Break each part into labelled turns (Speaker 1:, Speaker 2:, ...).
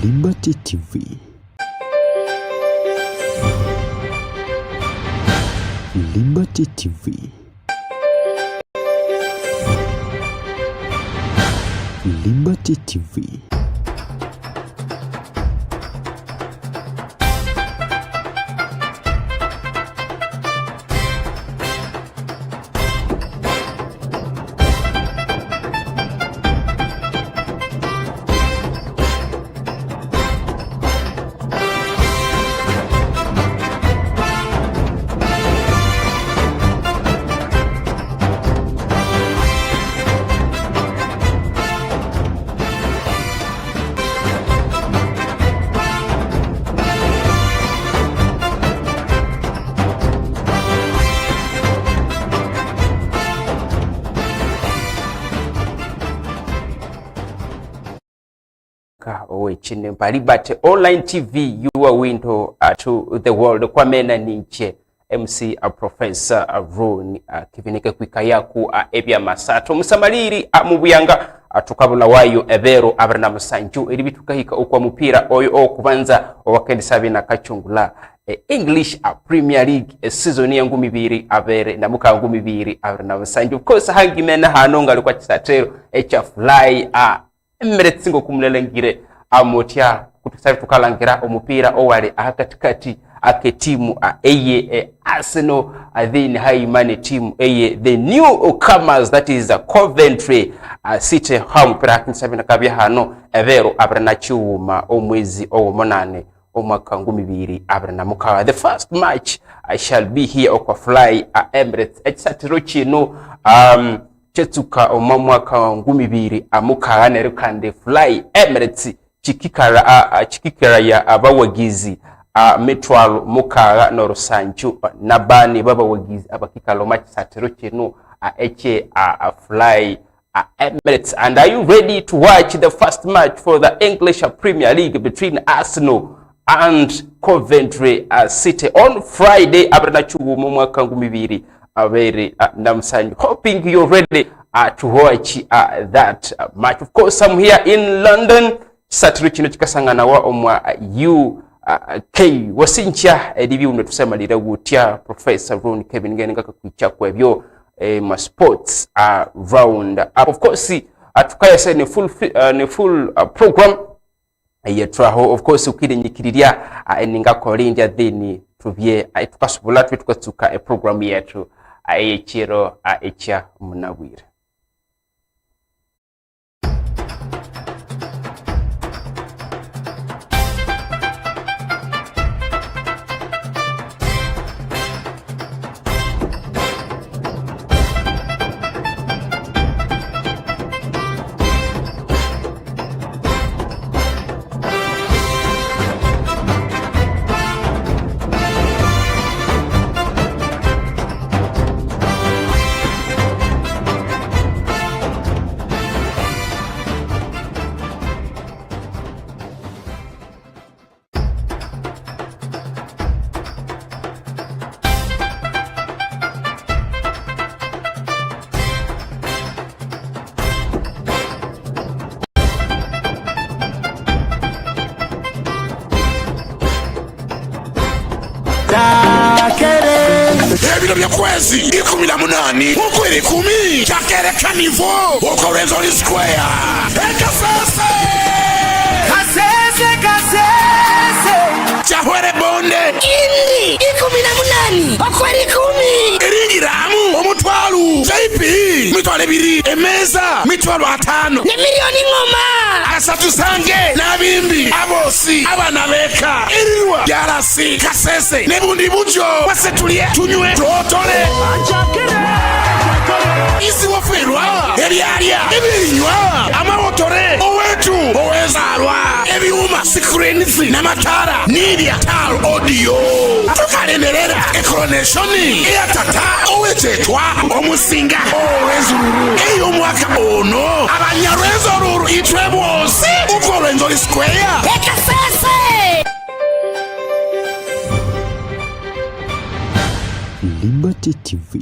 Speaker 1: Liberty TV. Liberty TV. Liberty TV.
Speaker 2: Liberty Online TV, your window to the world. Kwa mena ninche MC Professor Ron kivinike kwikayaku ebya masato musamaliri mubuyanga tukabula wayo ebero abrana musanju eri bitukahika okwa mupira oyo okubanza owakendisabe na kachungula English Premier League season ya 2022 abere na muka 2022 abrana musanju. Of course hangimena hanonga alikuwa chisatero echa fly Emirates singo kumulelengire amotya kutusabe tukalangira omupira owali akatikati aketimu eye Arsenal then high money team eye the newcomers, that is Coventry City home practice 7 kabya hano evero abrana chuma omwezi owomonane omwaka 2022 the first match I shall be here okwa fly Emirates echatiro chino chetuka omwaka 2022 rukande fly Emirates chikikara ya abawagizi metwalo mukaga no rusanju nabani babawagizi abakikalo match satero chino eche fly Emirates. And are you ready to watch the first match for the English Premier League between Arsenal and Coventry City on Friday abranachu mu mwaka 2022 very namsanju? Hoping you're ready to watch that match. Of course I'm here in London satiro chino chikasangana wa omwa UK wasincha edibi unetusema lira gutya Professor Ron Kevin ngenga kakwicha kwa byo ma sports round up. Of course atukaya se ne full program yetraho. Of course ukide nyikiriria eninga kolindia then tubye tukasubula tukatuka program yetu ayechiro echa munabwira.
Speaker 3: Ebiro bya kwezi 18 ukweli 10 chakere kanivo ukorenzo ni square ekasese chahwere bonde
Speaker 4: ini 18 ukweli 10
Speaker 3: iringiramu omutwalu JP mitwale 2 emeza mitwalo 5
Speaker 4: ne milioni ngoma
Speaker 3: asatu sange nabimbi abosi abana beka iriwa yarasi kasese nebundi bujo wasetulie tunywe totole isi waferwa eriaria ebinywa amawotore owetu owezarwa ebiuma screens na matara nibya tal audio tukalenderera coronation ya tata owetetwa omusinga owezururu eyo mwaka ono abanyarwezoruru itwebose ukorenzo square
Speaker 4: ekasese
Speaker 1: Liberty TV.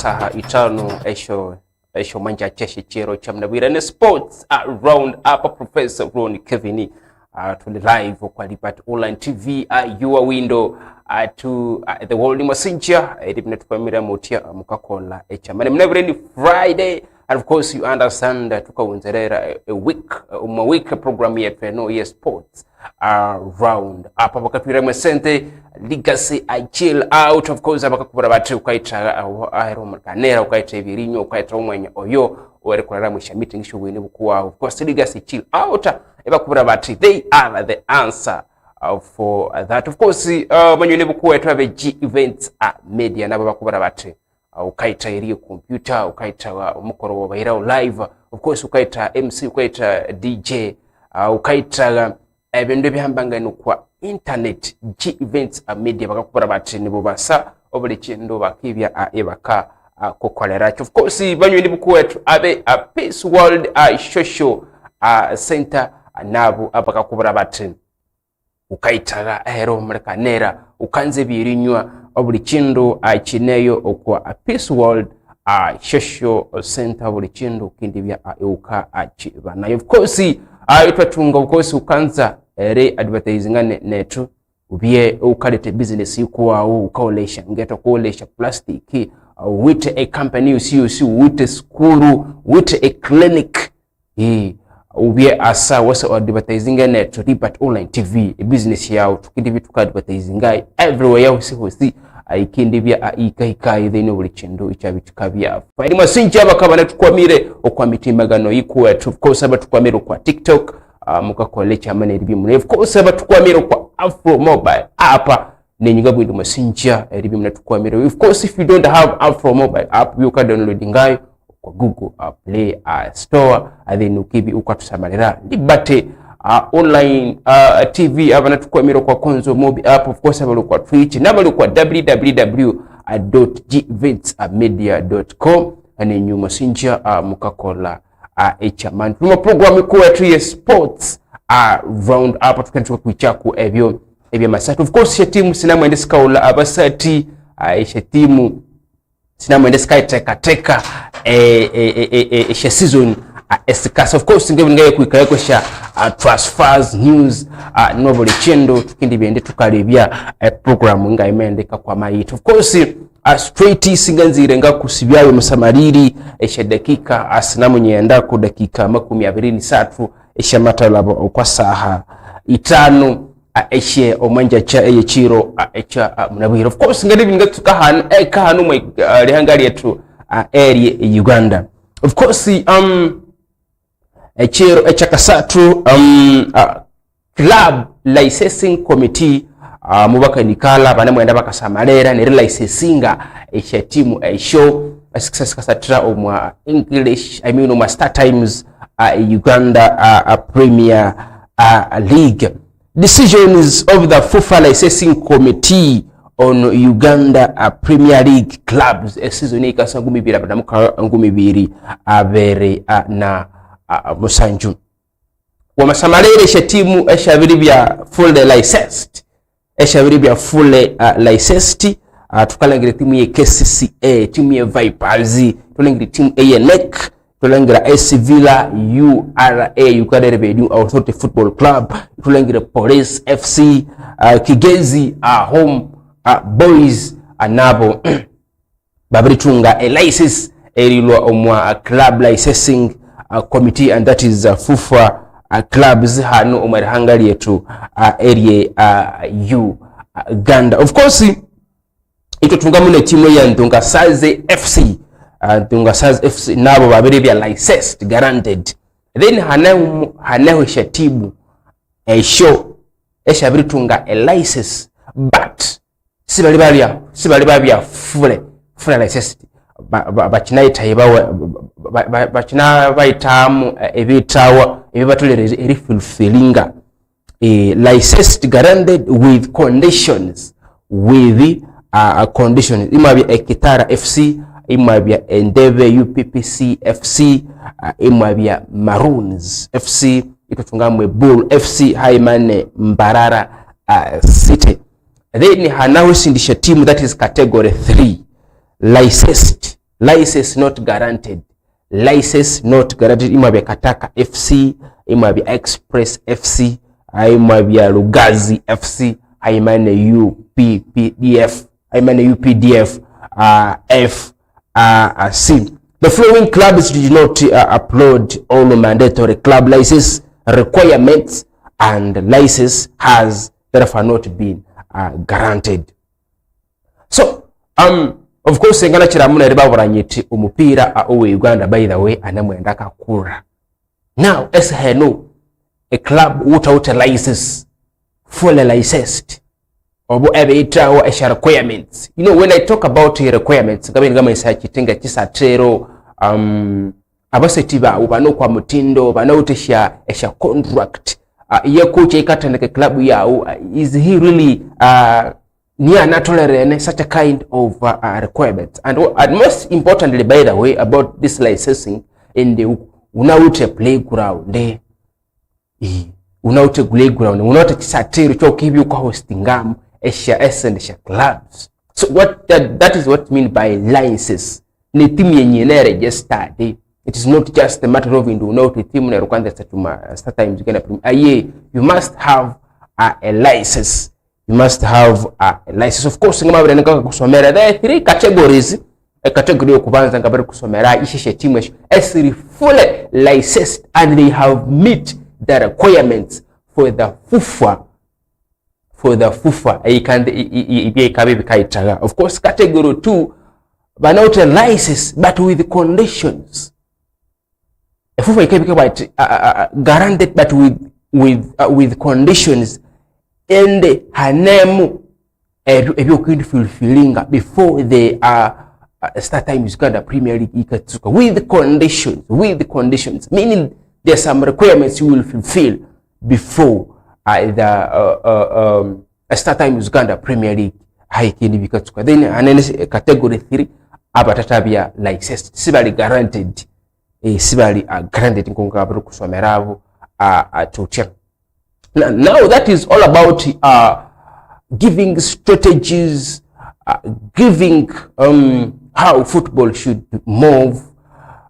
Speaker 2: saha itano esho manja cheshe chero cha mnabwirane sports round up Professor Ron Kevin to live kwa Lipat Online TV your window to the world messenger edibne tupamira motia mukakola echamane mnabwirane Friday. And of course, you understand that tukaunzerera a week program yetu no yes sports round up abakatwira mwesente legacy I chill out. Of course abakakubura bati ukaita aero makanera ukaita ibirinyo ukaita umwenya oyo ore kurara mwisha meeting sho wene bukuwa. Of course legacy chill out abakubura bati they are the answer for that. Of course manyone bukuwa yetu abe G events media nabo bakubura bati ukaita iriyo computer ukaita umukoro wabaira live. Of course ukaita MC ukaita DJ ukaita ebintu byambangano kwa internet G events media bakakubara bati nibo basa obuli kindo bakibya ebaka kokolera. Of course banywe ndibuku wetu abe Peace World social center nabo abakakubara bati ukaita aero mrekanera ukanze birinywa obuli kindo akineyo okwa Peace World social center obuli kindo kindibya euka akibana. Of course itwatunga of course ukanza ere advertising netu ubye ukalete business yuko ukaolesha ngeta kuolesha plastic wite a company usi wite school wite a clinic ubye asa wasa advertising netu Lipat Online TV business yao tukindi bitu ka advertising everywhere yao hosi ikindi bya ikaika then buri kindo icyabikabya fari masinja bakabana tukwamire okwa mitimagano yikuwe. Of course abatukwamire kwa TikTok mukakole chamane ribi mune. Of course abatukwamire kwa Afro Mobile app nenyinga bwindu masinja ribi mune tukwamire. Of course if you don't have Afro Mobile app you can download ngayo kwa Google Play Store then ukibi ukatusamalira libate online TV abana tukwamiro kwa Konzo Mobi app. Of course abalo kwa Twitch nabalo kwa www.gventsmedia.com ane nyuma sinja mukakola echaman tuma program ko yetu ye sports round up tukantuka kuichaku ebyo masatu. Of course timu sinamwende skaula abasati timu sinamwende sky teka season eskas. Of course ngaye kuikayeko sha transfers news nobody chendo tukindi bende tukalebya program nga imendeka kwa mayito. Of course straight singanzire nga kusibyayo musamariri dakika asinamu nyenda ku dakika 23 matalabo kwa saha itano omanja cha chiro munabwira. Of course ngadi ngatuka hanu mwe lihangari yetu area Uganda. Of course chiro chakasatu club licensing committee mubaka nikala bana mwenda bakasamalera ne licensinga timu show success kasatra omwa English ma Star Times Uganda Premier League. Decisions of the FIFA licensing committee on Uganda Premier League clubs season ikasangumi bila badamuka ngumi biri abere na musanju wamasamalere timu eshabiri bya full licensed tukalangire timu ye KCCA timu ye Vipers tulangire timu ANEC tulangire AC Villa URA Uganda Revenue Authority Football Club tulangire Police FC Kigezi Home Boys anabo babiritunga a license erilo omwa club licensing committee and that is FIFA clubs hano omari hangari yetu area Uganda. Of course ito tungamune timu ya Ndunga Saze FC nabo babiri bya licensed guaranteed then hanahu shatibu show eshabiri tunga a license but sibali babya full licensed bachinaita bachina baitamu ebitawa ebibatulere erifulfillinga licensed guaranteed with conditions conditions imabya Ekitara FC imabya Endeve UPPC FC imabya Maroons FC itutungamwe Bull FC Haimane Mbarara City. Then hanahu sindisha team that is category 3 licensed license not guaranteed. License not guaranteed. Imabya Kataka FC, imabya Express FC, imabya Lugazi FC, imane UPPDF, imane UPDF C. The following clubs did not upload all mandatory club license requirements, and license has therefore not been guaranteed. So, of course, ngala chiramuna ribaburanyiti umupira owe Uganda, by the way, anamwenda kakura. Now, as I know, a club without a license, fully licensed, or whatever it is requirements. You know, when I talk about the requirements, ngama isachitinga chisatero, abasetiba ubano kwa mutindo, banautesha esha contract, ye coach ikatandika club yao, is he really near not tolerate such a kind of requirement? And most importantly, by the way, about this licensing in the unaute playground, unaute playground, unaute chisatero choke hivi kwa hostingamu esha esha clubs. So what that is what mean by license. Ni timu yenye na registered. It is not just a matter of indu unaute timu na rukanda sometimes you must have a license. You must have a license. Of course, ngama bere nka kusomera. There are 3 categories. A category okubanza ngabere kusomera ishishe timu is fully licensed and they have meet the requirements for the FUFA. Of course, category 2, but not a license, but with conditions. A FUFA can be guaranteed, but with conditions. And her name fulfilling before they start time Uganda Premier League with conditions, meaning there's some requirements you will fulfill before the start time Uganda Premier League haikini bikatuka. Then anene category 3 abatatabia licensed, sibali guaranteed, sibali guaranteed nkonga abru kusomeravu atutia. Now that is all about giving strategies, giving how football should move.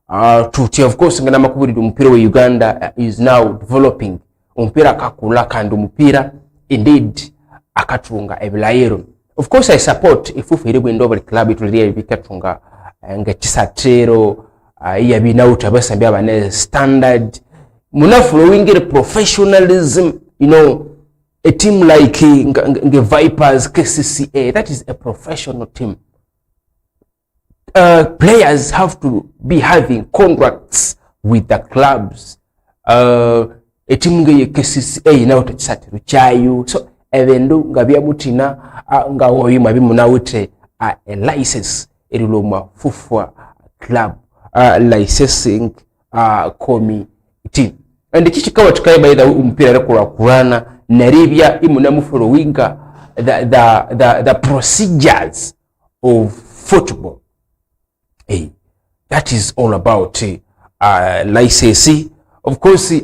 Speaker 2: Of course, ngana makubiri mpira wa Uganda is now developing. Mpira kakula kandi mpira indeed akatunga ebilayero. Of course, I support ifufu iri ndobere club ituliye bikatunga ngachisatero yabi utabasa mbya bane standard muna following professionalism. You know, a team like the Vipers, KCCA, that is a professional team. Players have to be having contracts with the clubs. A team like KCCA now to chat chayu. So evendo ngabia mutina ngawo yimabi munawute a license eriloma fufwa club licensing committee. And the chichikawa tukai by the umpira rekura kurana naribia imunamu followinga the procedures of football. Hey, that is all about licensing. Of course,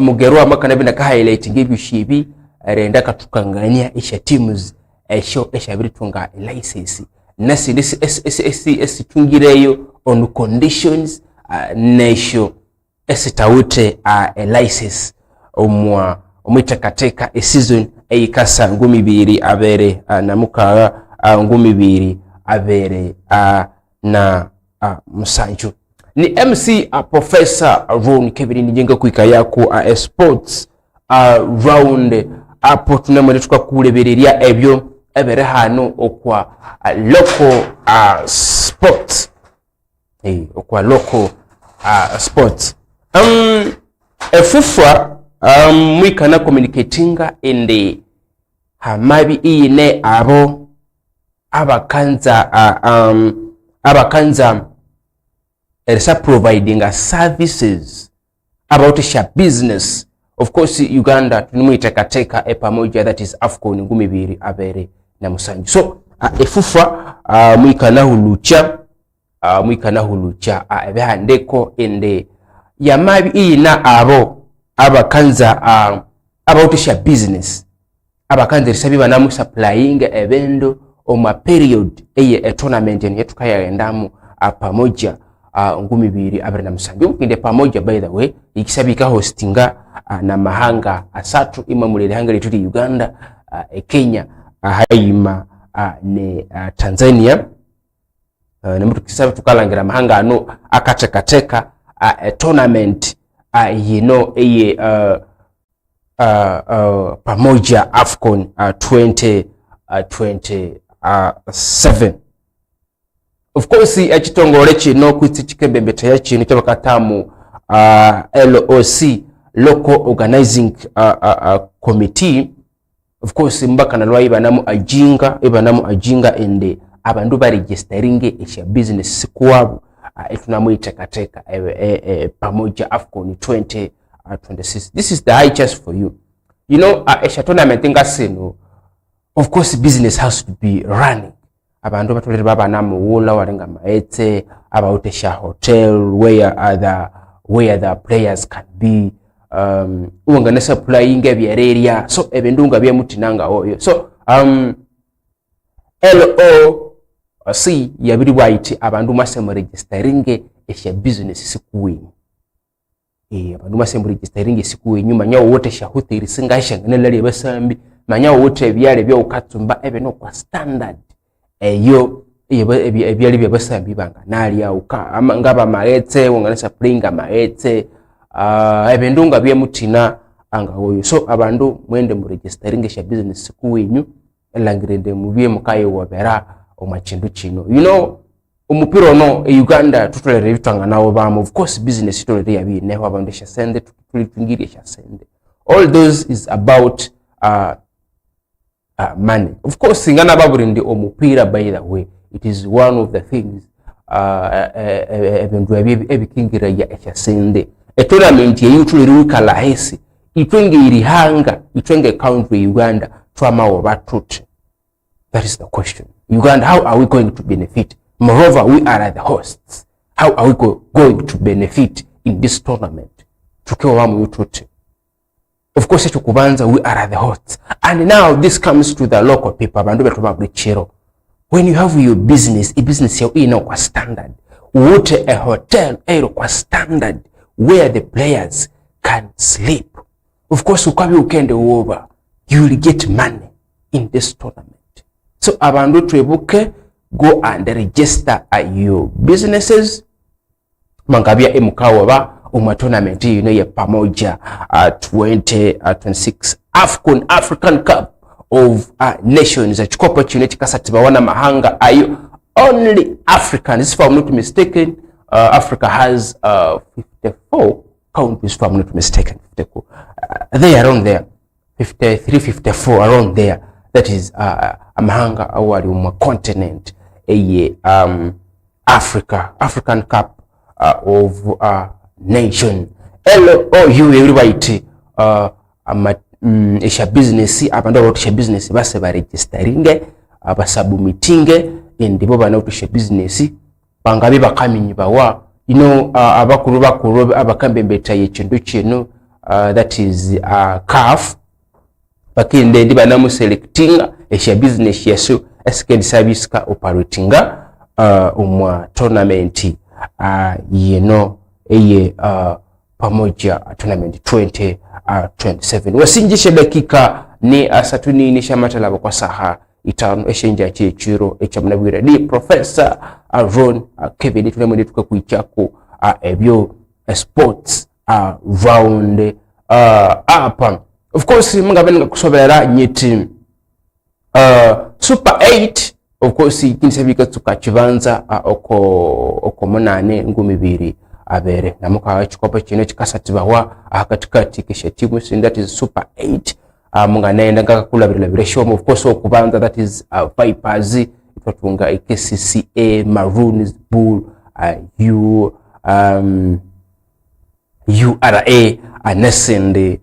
Speaker 2: mugerwa makana bina ka highlighting give you shibi renda katukangania isha teams esha biritunga license. Nasi this tungireyo on conditions nesho esitawute a license omwitakateka a season eyikasa 2 abere na mukaga 2 abere na musanju. Ni MC Professor Ron Kevin Nijenga kuika yako sports round apo tunamwe tukakulebereria ebyo ebere hano okwa local sports okwa local sports. Efufa mwikana communicatinga ende hamabi ine abo abakanza erisa providing services about sha business. Of course Uganda tunimwitekateka pamoja, that is AFCON 20 abere na musanju. So efufa mwikana hulucha ebehandeko ende yamabi ina abo abakanza about sha business abakanza risabiba namu supplying ebendo oma period eye a tournament yetukaya endamu pamoja 2027 ukinde pamoja by the way ikisabika hostinga na mahanga asatu ima mulele hanga lituli Uganda, Kenya, haima ne Tanzania, na mtu kisaba tukalangira mahanga ano akateka tournament eye pamoja AFCON 2027. Of course ekitongole kino kwitsi kikebembeta yakino kyabakatamu LOC, Local Organizing Committee. Of course mbaka nalwa ibanamu ajinga ende abandu baregisteringe esha business kwabo etunamu itekateka pamoja AFCON 2026. This is the high chance for you. You know, esha tournament ngasino, of course business has to be running. Abandu batolere babanamu wula warenga maete abautesha hotel where the players can be ungana supplying ebyereria so ebendunga byemutinanga oyo. So LOC yabiri white abandu masemu registeringe esha business sikuwenyu. Abandu masemu registeringe sikuwenyu manyawo wote sha hotel singasha ngenelali basambi manyawo wote ebyale byo ukatumba ebeno kwa standard eyo ebyali byabasambi banga nali auka ngaba maete ungana supplying maete ebendunga byemutina anga oyo. So abandu mwende mu registering sha business kuwenyu elangirende mubye mukayo wabera omachindu chino. You know umupiro no Uganda tutolere bitanga nawo bamu. Of course business tutolere yabi neho abandu sha sende tutulingire sha sende. All those is about money. Of course ingana baburindi omupira by the way it is one of the things ebendu ebikingira ya sha sende. A tournament ye utuliri wikala hesi itwenge irihanga itwenge country Uganda twama obatute. That is the question. Uganda, how are we going to benefit? Moreover, we are the hosts. How are we going to benefit in this tournament? Tukiwa wamu utute. Of course tukubanza we are the hosts. And now this comes to the local people. Bandu betuma brichero. When you have your business, a business yao ino kwa standard. Wote a hotel ero kwa standard where the players can sleep. Of course, ukabi ukende over, you will get money in this tournament. So, abandu twebuke, go and register your businesses. Mangabia emukawa ba, tournament, you know, ya pamoja 2026 AFCON, African Cup of Nations. Chukua opportunity kasatiba wana mahanga, are you only Africans? If I'm not mistaken, Africa has 54 countries, if I'm not mistaken. They are around there, 53, 54, around there. That is amahanga awali continent African Cup of Nation. LOU everybody isha business abandu abatusha business base ba registeringe abasabumitinge indibo banautusha business bangabe bakaminyi bawa abakuru abakambembeta yekindu kino that is CAF bakinde ndi banamu selecting esha business yesu eskendi service ka operatinga umwa tournament pamoja tournament 2027 wasinjishe dakika ni asatuni ni shamatala kwa saha itano eshenja chiro echamnabwira di Professor Ron Kevin tunemwe tukakuichako ebyo sports round up. Of course mungabe ngakusobera nyiti Super 8 of course kinsebika tukachivanza oko munane ngumibiri abere namuka chikopa kino chikasatibawa akatikati kishe timu that is Super 8 munganenda ngakakulabirira show of course okubanza that is Vipers itatunga KCCA Maroons Bull URA Nesende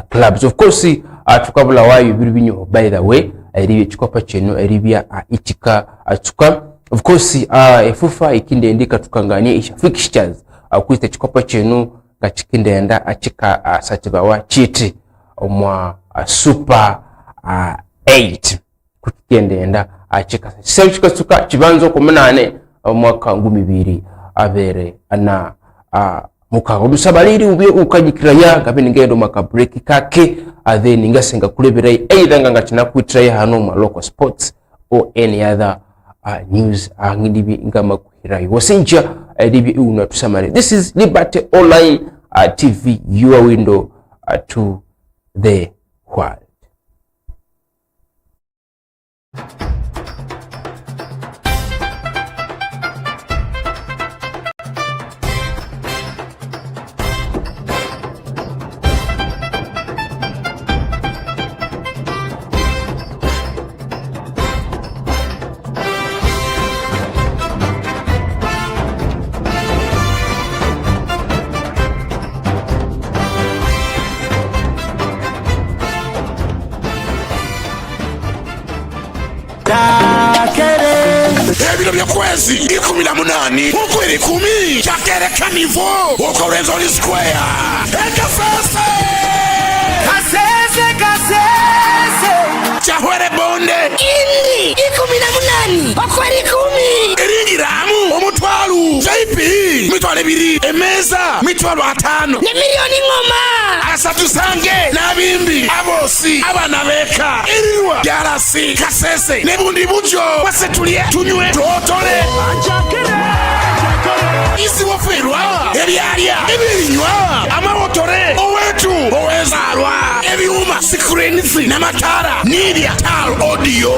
Speaker 2: clubs of course tukabula wayo biribinyo by the way eriye chikopa kino eribya ichika atuka of course efufa ikinde ndika tukangania isha fixtures kwita chikopa kino gachikindenda achika satibawa chiti omwa Super 8 kutendenda achika sechika tuka chibanzo ko munane mwaka 2024 mukaga olusabaliri ubye ukajikiraya kapene ngendo maka break kake then ngasenga kulebera either nga kinakwitira hano mu local sports or any other news ngidibi ngama kuhirai wasinja dibi una tusamari. This is Liberty Online TV, your window to the world.
Speaker 3: Ebiro byokwezi 18 ukwezi 10 chakereka nivo ukorenzo li square ekafese kasese chahwere bonde
Speaker 4: indi 18 okwezi 10
Speaker 3: irigiramu omutwalu JP mitwale 2 emeza mitwalo 5
Speaker 4: ne milioni ngoma
Speaker 3: asatu sange nabimbi abosi abana beka iriwa yarasi kasese nebundi bujo wasetulie tunywe totole isi waferwa ebyalya ebinywa amawotore owetu owezalwa ebiuma screens n'amatara n'ibya tal audio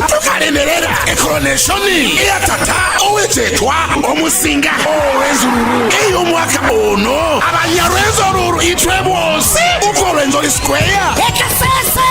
Speaker 3: tukalemerera coronation ya tata owetetwa omusinga owezururu eyo mwaka ono abanyarwezoruru itwe bose uko Rwenzori Square
Speaker 4: ekasese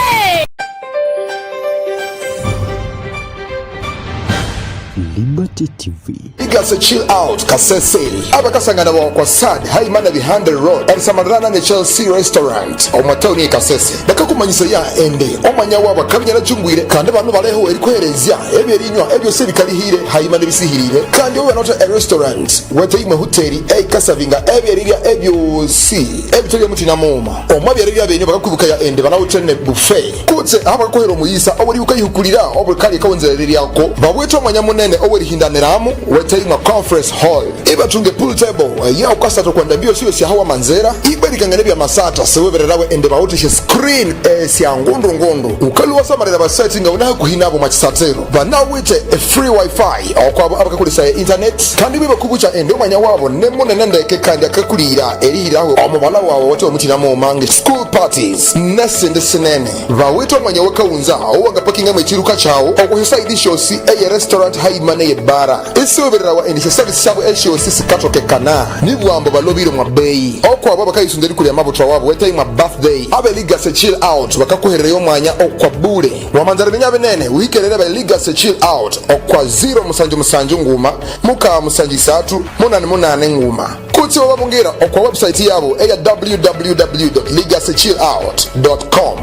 Speaker 1: Liberty TV.
Speaker 5: Igase chill out kasese abakasangana kwa sad haimana behind the road and samarana ne Chelsea restaurant omwatoni kasese bakakumanyisa ya ende omanya waba kabnyana jungwire kandi abantu baleho eri kwerezya ebyerinywa ebyo se bikalihire haimana bisihirire kandi owe not a restaurant wete imwe hoteli kasavinga ebyerirya ebyo si ebitolye mutina moma omwabyerirya benyo bakakubuka ya ende banawutene buffet kutse abakohero muyisa obuli ukayihukulira obukali kawonzereri yako babweto omanya munene oweri hindaniramu wetaima conference hall ibatunge pool table ya ukasato kwenda mbio siyo si hawa manzera iberikangane bya masata sewebererawe ende bawutishe screen siya ngundu ukaluwa samarira basetting unaha kuhinabo machisatero banawite a free wifi okwabo abakakulisa internet kandi biba kubucha ende omanya wabo nemone nendeke kandi akakulira erihiraho omubala wawo wote omutina mu mange school parties nesende senene bawito omanya wakaunza owanga pakinga mechiruka chao okuhisa idishosi eye restaurant haimane ye bara isiwebererawa ende sesali sabo eshosi sikatoke kana nibwambo balobiro mwa bei okwabo bakayisunderi kuli amabutra wabo wetaima birthday abe Ligase chill out bakakuherera omwanya okwa bure wamanzara binyabe nene wikerera ba Ligase chill out okwa 0 nguma muka 3 nguma kutsi wababungira okwa website yabo eya www.ligasechillout.com.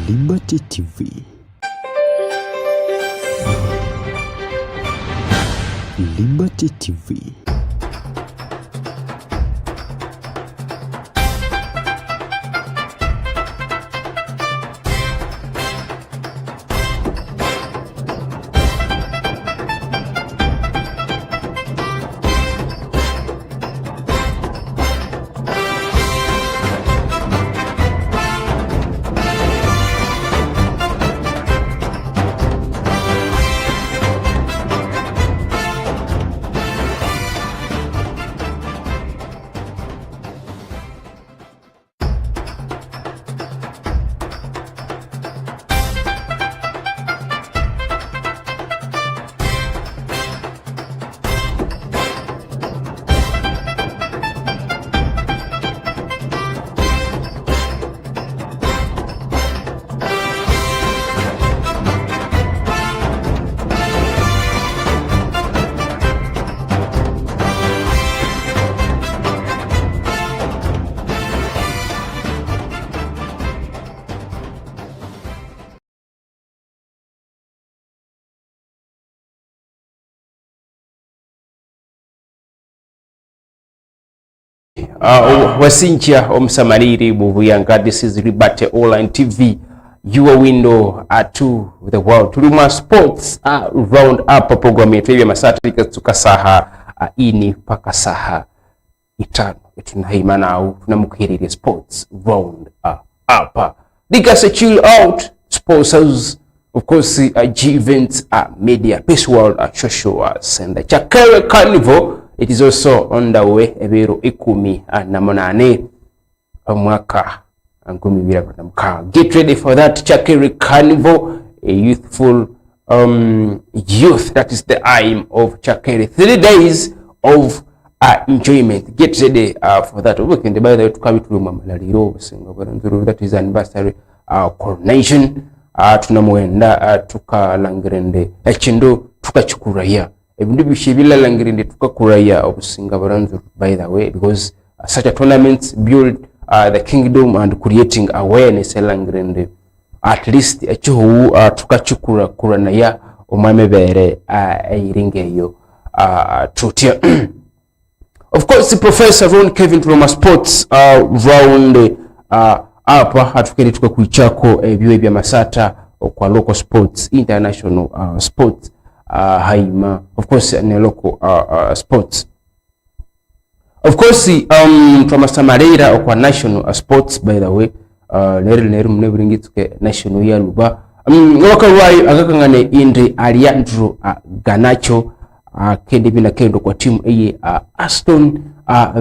Speaker 1: Liberty TV. Liberty TV.
Speaker 2: Wasinja omsamaliri buvuyanga. This is Liberty Online TV, your window to the world. Tulima sports roundup program yetu ya masata tukasaha ini paka saha itano tunaimana au tunamukirira sports roundup. Digase chill out sponsors, of course, G-Events, media, Peace World, social sender. Chakere Carnival, it is also on the way. Ebero ikumi na monane mwaka ngumi bila kutamka. Get ready for that Chakere Carnival, a youthful youth. That is the aim of Chakere. 3 days of enjoyment. Get ready for that. We can by the way to come to Mamaliro, Singapore. That is anniversary coronation. Tunamwenda tukalangirende echindo tukachikuraya ebindu bishibila langirende tukakuraya obusinga baranzu, by the way, because such a tournaments build the kingdom and creating awareness langirende at least echihu tukachikura kuranaya omamebere eiringeyo tutia. Of course, Professor Ron Kevin from sports round hapa hatukeri tukakuichako biwe bya masata kwa local sports, international sports haima, of course, ne local sports. Of course, twamasamarira kwa national sports, by the way, leru mneburingituke national ya luba wakalwayo agakangane indi Alejandro Garnacho kende bina kendo kwa timu eye Aston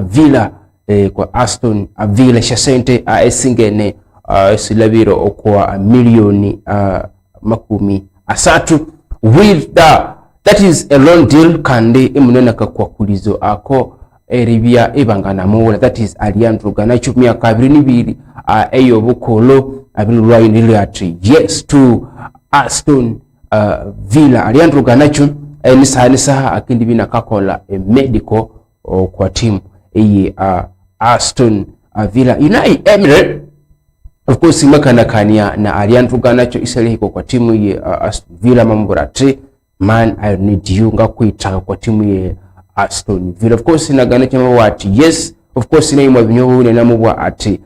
Speaker 2: Villa, kwa Aston Villa shasente esingene silabiro okwa milioni makumi asatu with that is a long deal kandi imunena kwa kulizo ako eribia ebangana mola, that is Alejandro Garnacho myaka 22 eyo bukolo abilwayo niliati yes to Aston Villa. Alejandro Garnacho nisaha akindi bina kakola medical kwa timu eye Aston Villa. Unai Emirates, of course, makana kania na Alejandro Garnacho isalehi kwa timu ye Aston Villa mamburate man I need you ngakuita kwa timu ye Aston Villa. Of course, na Garnacho mawati yes, of course, na imwa vinyovu na mwa ati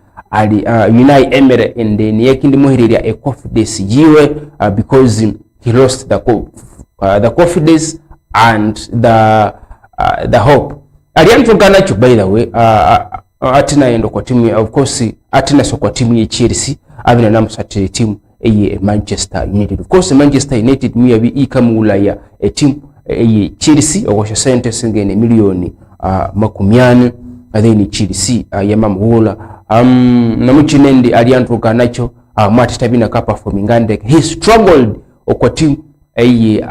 Speaker 2: Unai Emirates ende ni yakindi muhiriria a confidence yiwe because he lost the confidence and the hope. Alejandro Garnacho, by the way, atina yendo kwa timu, of course, atina so kwa timu ye Chelsea, abina namusatire timu eye Manchester United. Of course, Manchester United mu yabi ikamula ya timu eye Chelsea okosha sente singene milioni makumyani then Chelsea yamamuhula namuchinendi Alejandro Garnacho matita bina ka performing and he struggled okwa timu eye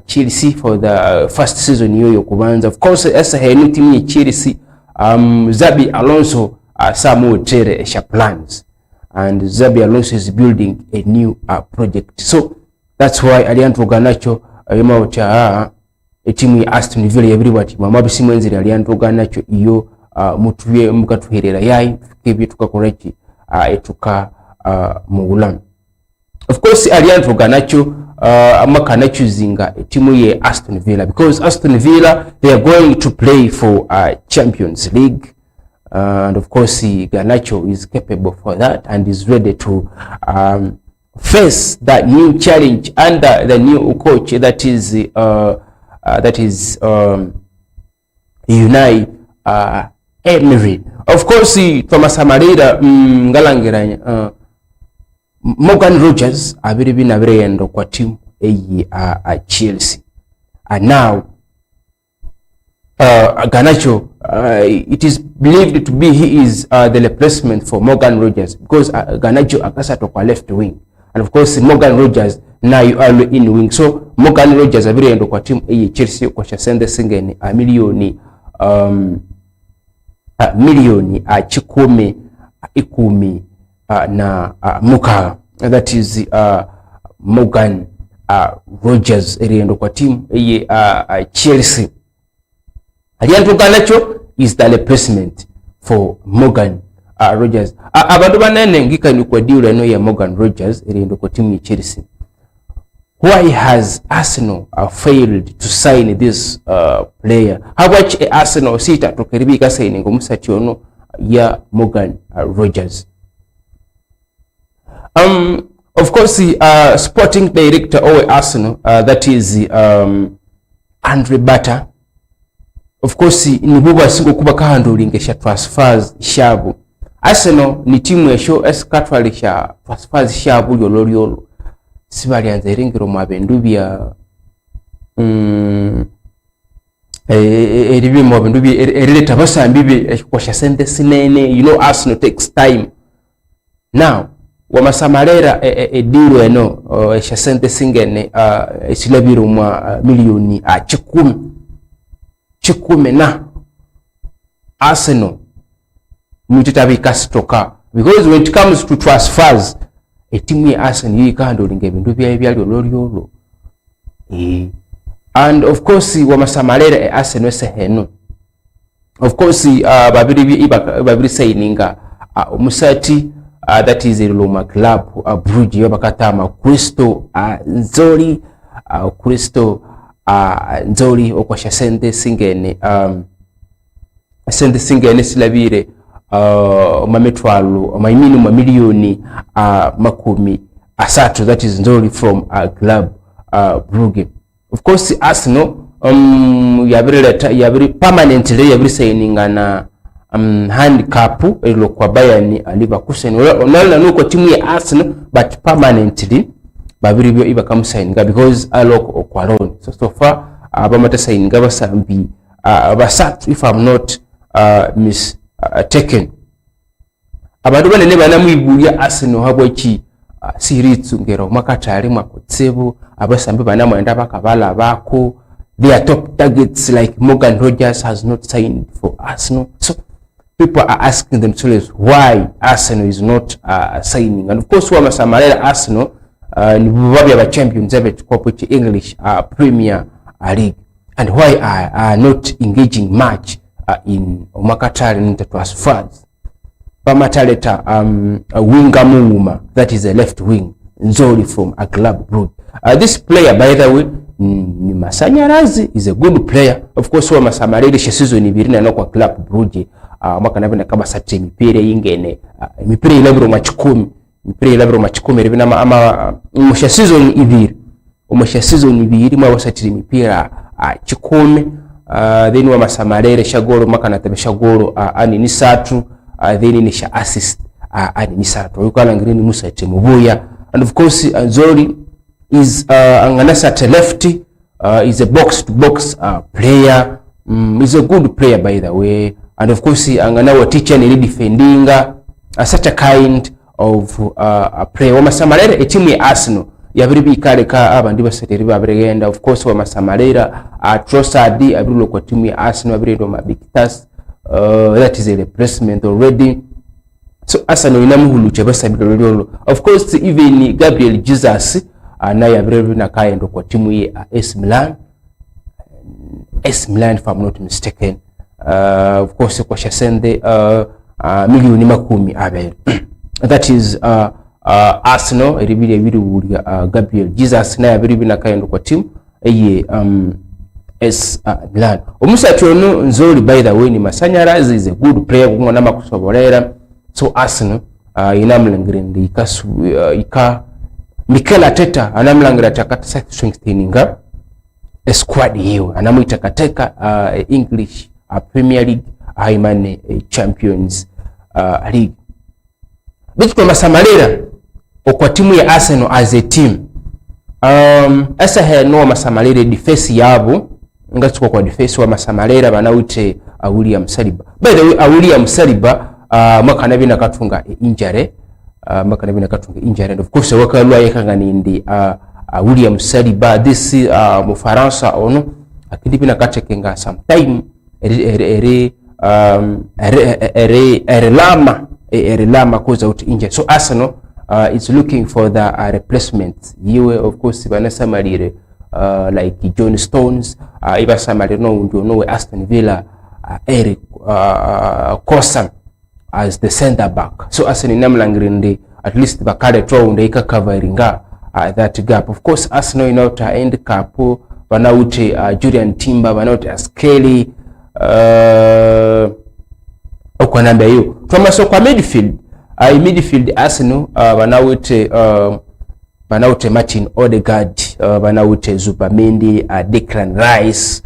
Speaker 2: Chelsea for the first season yoyo kubanza. Of course, esa henu timu ye Chelsea Xabi Alonso Samu Tere Esha plans, and Xabi Alonso is building a new project. So that's why Alejandro Garnacho yamawacha timu ya Aston Villa everybody mama bisimwenzi Alejandro Garnacho iyo mutuye mukatuherera yayi kibye tukakorechi etuka mugulan. Of course, Alejandro Garnacho amakana choosing timu ye Aston Villa because Aston Villa they are going to play for Champions League, and of course Garnacho is capable for that and is ready to face that new challenge under the new coach that is Unai Emery. Of course, Thomas Amarira ngalangira Morgan Rogers abiri bina birendo kwa timu eye Chelsea, and now Garnacho it is believed to be he is the replacement for Morgan Rogers because Garnacho akasato kwa left wing, and of course Morgan Rogers now you are in wing. So Morgan Rogers abirendo kwa timu eye Chelsea kwa shasende singeni milioni chikumi ikumi na muka, that is Morgan Rogers eriendo kwa timu eye Chelsea. Alejandro Garnacho is the replacement for Morgan Rogers. Abantu banene ngika ni kwa deal no ya Morgan Rogers eriendo kwa timu ya Chelsea. Why has Arsenal failed to sign this player? How much Arsenal sita tokeribika signing omusatyono ya Morgan Rogers? of course sporting director owe Arsenal that is Andre Butter of course nibo basinga kuba kahandling sha transfers shabu. Arsenal ni timu esho eskatwali sha transfers shabu yoloriolo sibalyanze ringiro mwabendu bya eribi mwabendu bya erileta basambibe kwasha sente sinene. You know Arsenal takes time. Now wamasamalera ediro eno esha sente singene esilabiro mwa milioni 10 na Arsenal mutitabika stoka because when it comes to transfers timu ya Arsenal yikahandling ebintu byali oloriolo and of course wamasamalera Arsenal eseheno of course babiri signinga omusati that is Roma club Brugge bakatama Kristo Nzoli Kristo Nzoli okwasha sente singene silabire mametwalo maimini milioni 30 that is Nzoli from club Brugge. Of course Arsenal yabiri permanently yabiri signinga na handicap ilo kwa Bayern Leverkusen onala nuko timu ya Arsenal but permanently babiri byo iba kamusigninga because aloko okwaron so far abamata signinga basambi basatu if I'm not mistaken. Abantu banene banamwibuya Arsenal habwaki series ngero makatari makotsebo abasambi banamwenda bakabala bako their top targets like Morgan Rogers has not signed for Arsenal. So people are asking themselves why Arsenal is not signing. And of course wamasamalera Arsenal ni babi aba champions ebet kwa English Premier League and why are not engaging much in omakatari into transfers. Pamataleta a winger muma that is a left wing Nzoli from a club Brugge. This player by the way ni Masanyarazi is a good player. Of course wamasamalera season ibirina no kwa club Brugge mwaka nabina kama sate mipire ingene mipire ilabiro machikumi ribina ama umusha season ibiri mwa wasatiri mipira 10 then wamasamalera shagoro mwaka natabesha goro ani ni 3 then ni sha assist ani ni 3 yukala ngirini musate mubuya. And of course Nzoli is anganasa at left is a box to box player, is a good player by the way. And of course angana teacher ni defending such a kind of player. Wamasamalera timu ya Arsenal yabiri kale ka abandi baseteri babregenda. Of course wamasamalera Trossard abirulo kwa timu ya Arsenal abiredo mabikitas that is a replacement already. So Arsenal inamuhuluche basabiro. Of course even Gabriel Jesus naye abiredo nakaendo kwa timu ya AS Milan if I'm not mistaken. Of course kwa shasende milioni 10 that is Arsenal eribiri ebiruya Gabriel Jesus naye abiri nakaendo kwa timu eye AS Milan. Omusati ono Nzoli by the way ni Masanyarazi is a good player kumona makusobolera. So Arsenal inamlangirinde ika Mikel Arteta anamlangira takata strengtheninga squad hiyo anamuita kateka English Premier League haimane Champions League. Bitu kwa masamalera okwa timu ya Arsenal as a team asa heno masamalera defense yabo ngatuko kwa defense wa masamalera banawite William Saliba. By the way William Saliba mwaka nabina katunga injury and of course wakalwa yakangani ndi William Saliba this mu Faransa ono akidipina kachekenga sometime lama cause out injury. So Arsenal is looking for the replacement. Yiwe of course banasa malire like John Stones iba samalire no Aston Villa Eric Kosan as the center back. So Arsenal namlangirinde at least bakale tronde ika coveringa that gap. Of course Arsenal inauta end cap banauti Julian Timber banauti Skelly kwa namba hiyo. Thomas kwa midfield midfield Arsenal banauti banawute Martin Odegaard, banawute Zubamendi, Declan Rice,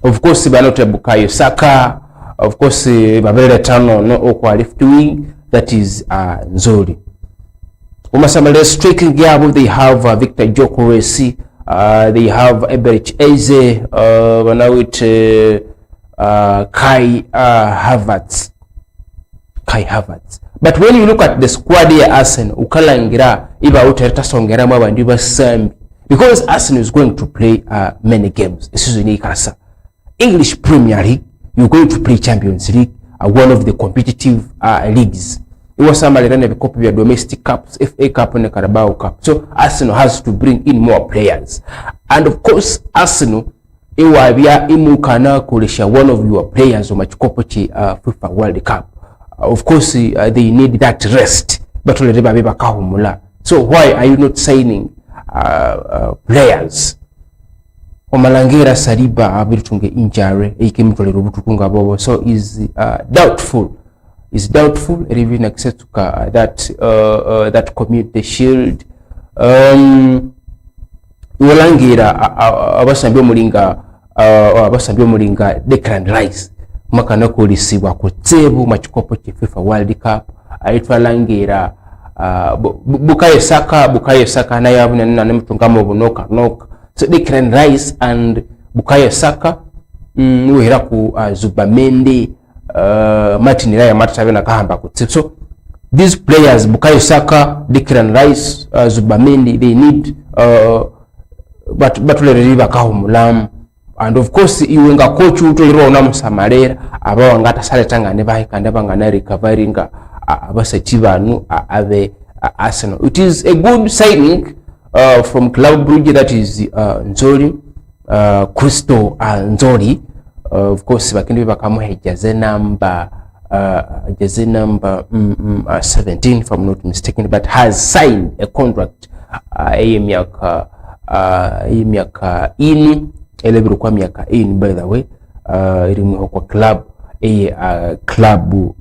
Speaker 2: of course banawute Bukayo Saka, of course babere tano no okwa left wing, that is Nzoli. Umasamale striking yabo, they have Victor Gyokeres, they have Eberich Eze, banawute Kai Havertz. But when you look at the squad here, Arsenal, ukalangira iba utasongera mabandi basambi, because Arsenal is going to play many games. This is unique. English Premier League, you're going to play Champions League, one of the competitive leagues. It was some a copy of domestic cups, FA Cup and the Carabao Cup. So Arsenal has to bring in more players, and of course Arsenal iwabia imukana kulisha one of your players on machikopochi FIFA World Cup. Of course they need that rest, but so why are you not signing players? Omalangira Saliba abitunge injury ikimtolero butukunga bobo, so is doubtful even accept that community shield. Omalangira abasambi mulinga Declan Rice makana kulisibwa kutebu machikopo ki FIFA World Cup. Aitwalangira Bukayo Saka na yabuna na mtungamo bunoka. So Declan Rice and Bukayo Saka uhera ku Zubamendi, Martin Raya Matave na kahamba kutebu. So these players, Bukayo Saka, Declan Rice, Zubamendi, they need but riba kahumulam. And of course iwenga coach utoliro na musamarera abawangata sale tangane bahikanda bangana recoveringa abasachibanu ave Arsenal. It is a good signing from Club Brugge, that is Nzoli, Crystal Nzoli. Of course bakindi bakamuhe jaze number 17 if I'm not mistaken, but has signed a contract miaka ini elebiru kwa miaka in, by the way, ilimu kwa club club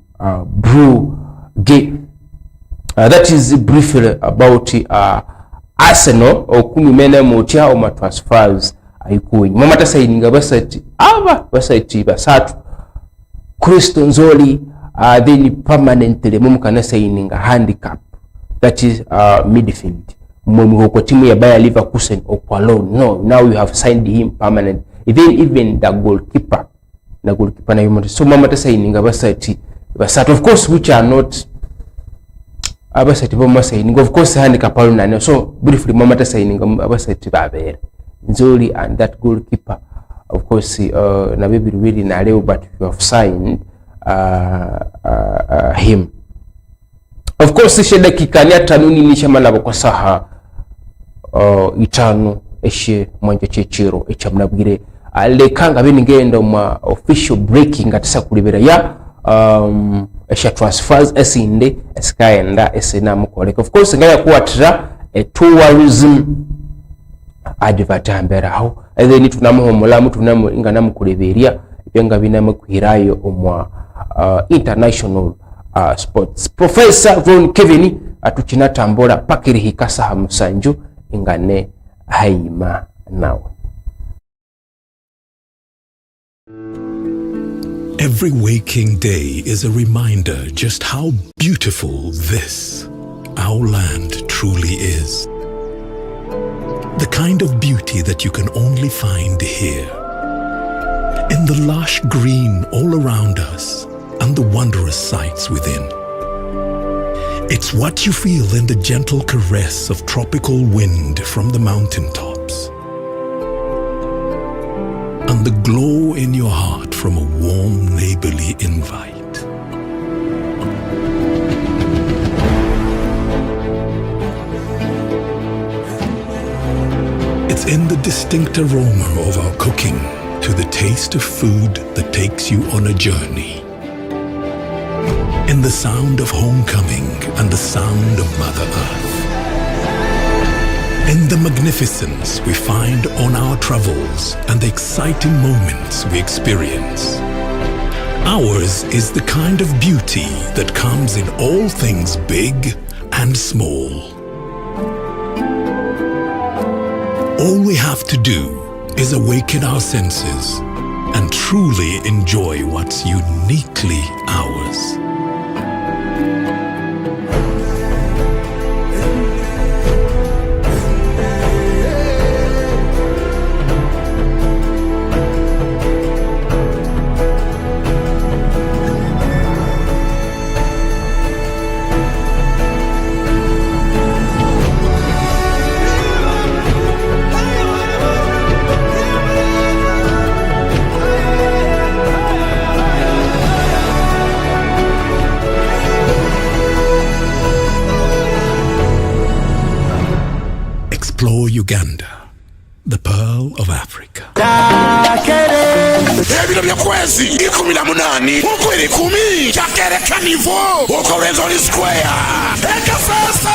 Speaker 2: Brugge. That is briefly about Arsenal okumi mena mocha o transfers ayikuwe mama tasayinga basati basatu Crystal Nzoli, then permanently mumukana sayininga handicap, that is midfield. Kwa timu ya Bayer Leverkusen or loan. No, now you have signed him permanent. Even the goalkeeper na yumo. So mama tasayinga basati, of course, which are not abasati bomma sayinga, of course handicap alone. So briefly mama tasayinga abasati babere Nzoli and that goalkeeper, of course na baby really na leo, but you have signed him. Of course sheda kikania tanuni nishamala kwa saha itano eshe mwanja chechiro echamnabwire alekanga binigenda ma official breaking atisa kulibera ya esha transfers esinde eskaenda esena mukoleka. Of course ngaya kuatira tourism advertambera aho then tunamuhomolamu tunamuinga mukuleberia byenga binamukwirayo omwa international sports. Professor Von Kevin atukina tambola pakiri hikasa hamusanju ingane haima now.
Speaker 6: Every waking day is a reminder just how beautiful this, our land, truly is. The kind of beauty that you can only find here. In the lush green all around us and the wondrous sights within. It's what you feel in the gentle caress of tropical wind from the mountaintops. And the glow in your heart from a warm neighborly invite. It's in the distinct aroma of our cooking, to the taste of food that takes you on a journey. In the sound of homecoming and the sound of Mother Earth. In the magnificence we find on our travels and the exciting moments we experience. Ours is the kind of beauty that comes in all things big and small. All we have to do is awaken our senses and truly enjoy what's uniquely ours. Explore Uganda, the pearl of Africa.
Speaker 3: Ebiro byakwezi 18 ukwezi 10 chakereka nivo uko Renzori Square Kasese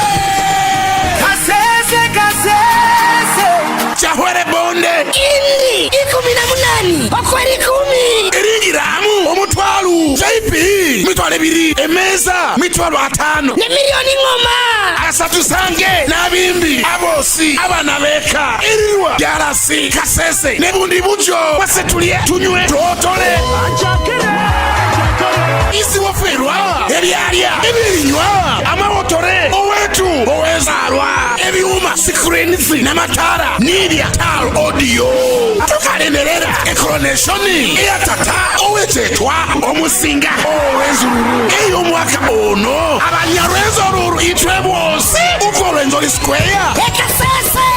Speaker 3: Chahwere bonde
Speaker 4: Indi 18 okwezi 10
Speaker 3: Irigiramu omutwalu JP mitwalo 2 emeza mitwalo 5
Speaker 4: ne miliyoni ngoma
Speaker 3: asatu sange nabimbi abosi abana beka iriwa yarasi kasese nebundi bujo wasetulie tunywe totole isi waferwa ebyalya ebinywa amawotore owetu owezalwa ebyuma screens n'amatara n'ibya tal audio tukalemerera coronation ya tata owetetwa omusinga owezuru eyo mwaka ono abanyarwezoruru itwe bose uko Renzori Square
Speaker 4: Kasese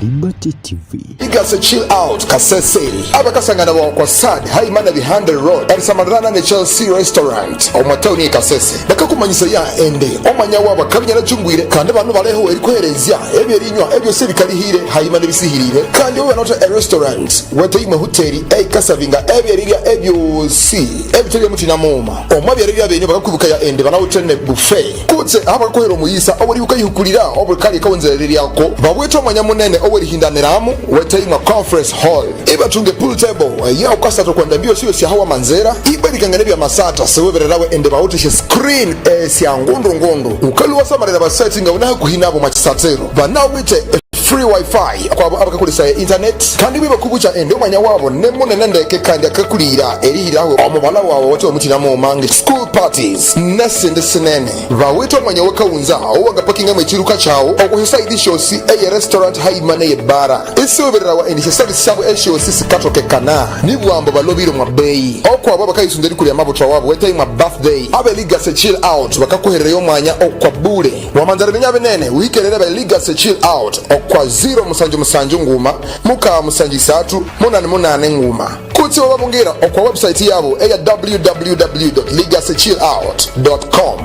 Speaker 1: Liberty TV.
Speaker 5: Igase chill out Kasese abakasangana kwa sad haimana behind the road arisamarana ne Chelsea restaurant omwatoni Kasese bakakumanyisa ya ende omanya waba kabinyana jungwire kandi abantu baleho eri kwerezya ebyerinywa ebyo se bikalihire haimana bisihirire kandi we not a restaurant wete imwe hoteli kasavinga ebyerirya ebyo si ebiteli mutina moma omwabyerirya benyo bakakubuka ya ende banawutene buffet kutse abakohero muyisa obuli ukayihukulira obuli kali kawonzereri yako babweto omanya munene oweri hindaniramu wete imwe conference hall ibatunge pool table ya ukasata kwenda mbio siyo siya hawa manzera ibarikangane bya masata sewebererawe ende bawutishe screen siya ngondo ukaluwa samarira basetting unaha kuhinabo machisatero banawite free wifi kwa abakakulisa internet kandi biba kubucha ende omanya wabo nemunene ndeke kandi akakulira erihirawe omubala wawo wote omutina mu mange school parties nesinde sinene bawito omanya wakawunza owaga parking amwe chiruka chawo okuhisa idishosi eye restaurant haimane ye bara isoberera wa ende service sabo eshosi sikatoke kana nibwambo balobiro mwa bay okwa abo bakayisunderi kuli amabutwa wabo wete mwa birthday abe liga se chill out bakakuherera yo mwanya okwa bure wamanzara binyabe nene wikerera be liga se chill out okwa 0 musanju nguma muka musanji 3 munane nguma kutsi wababungira okwa website yabo eya www.ligacechillout.com.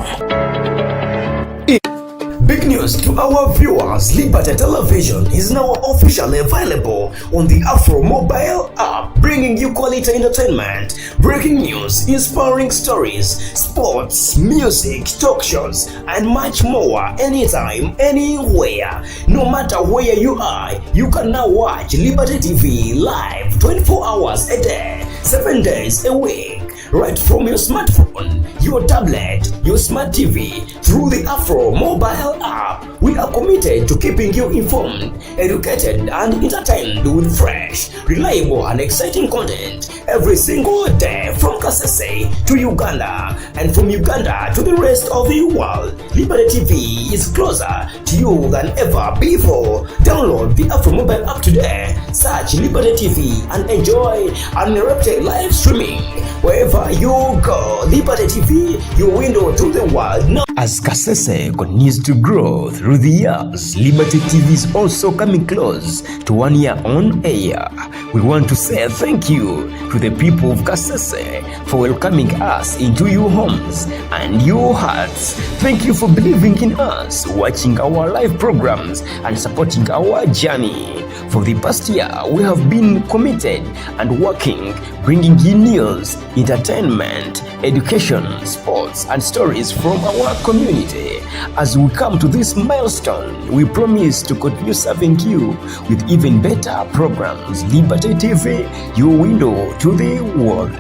Speaker 7: Big news to our viewers, Liberty Television is now officially available on the Afro mobile app, bringing you quality entertainment, breaking news, inspiring stories, sports, music, talk shows, and much more anytime, anywhere. No matter where you are, you can now watch Liberty TV live 24 hours a day, 7 days a week. Right from your smartphone, your tablet, your smart TV, through the Afro mobile app. We are committed to keeping you informed, educated, and entertained with fresh, reliable, and exciting content every single day from Kasese to Uganda, and from Uganda to the rest of the world. Liberty TV is closer to you than ever before. Download the Afro mobile app today, search Liberty TV, and enjoy uninterrupted live streaming wherever you go. Liberty TV, your window to the world. Now, as Kasese continues to grow through the years, Liberty TV is also coming close to 1 year on air. We want to say thank you to the people of Kasese for welcoming us into your homes and your hearts. Thank you for believing in us, watching our live programs, and supporting our journey. For the past year, we have been committed and working, bringing you news, entertainment, education, sports, and stories from our community. As we come to this milestone, we promise to continue serving you with even better programs. Liberty TV, your window to the world.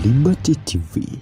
Speaker 1: Liberty TV.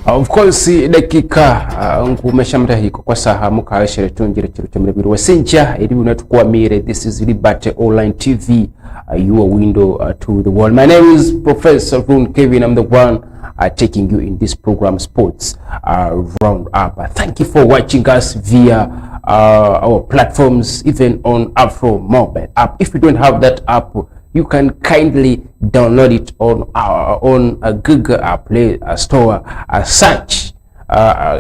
Speaker 2: Of course dakika ngumesha mtahiko kwa saha mukaheshere tungire kiro cy'umubiri wasenja iri unatukwamire. This is Liberty Online TV, your window to the world. My name is Professor Kevin. I'm the one taking you in this program, Sports Roundup. Thank you for watching us via our platforms, even on Afro mobile app. If you don't have that app, you can kindly download it on our own Google Play Store. Search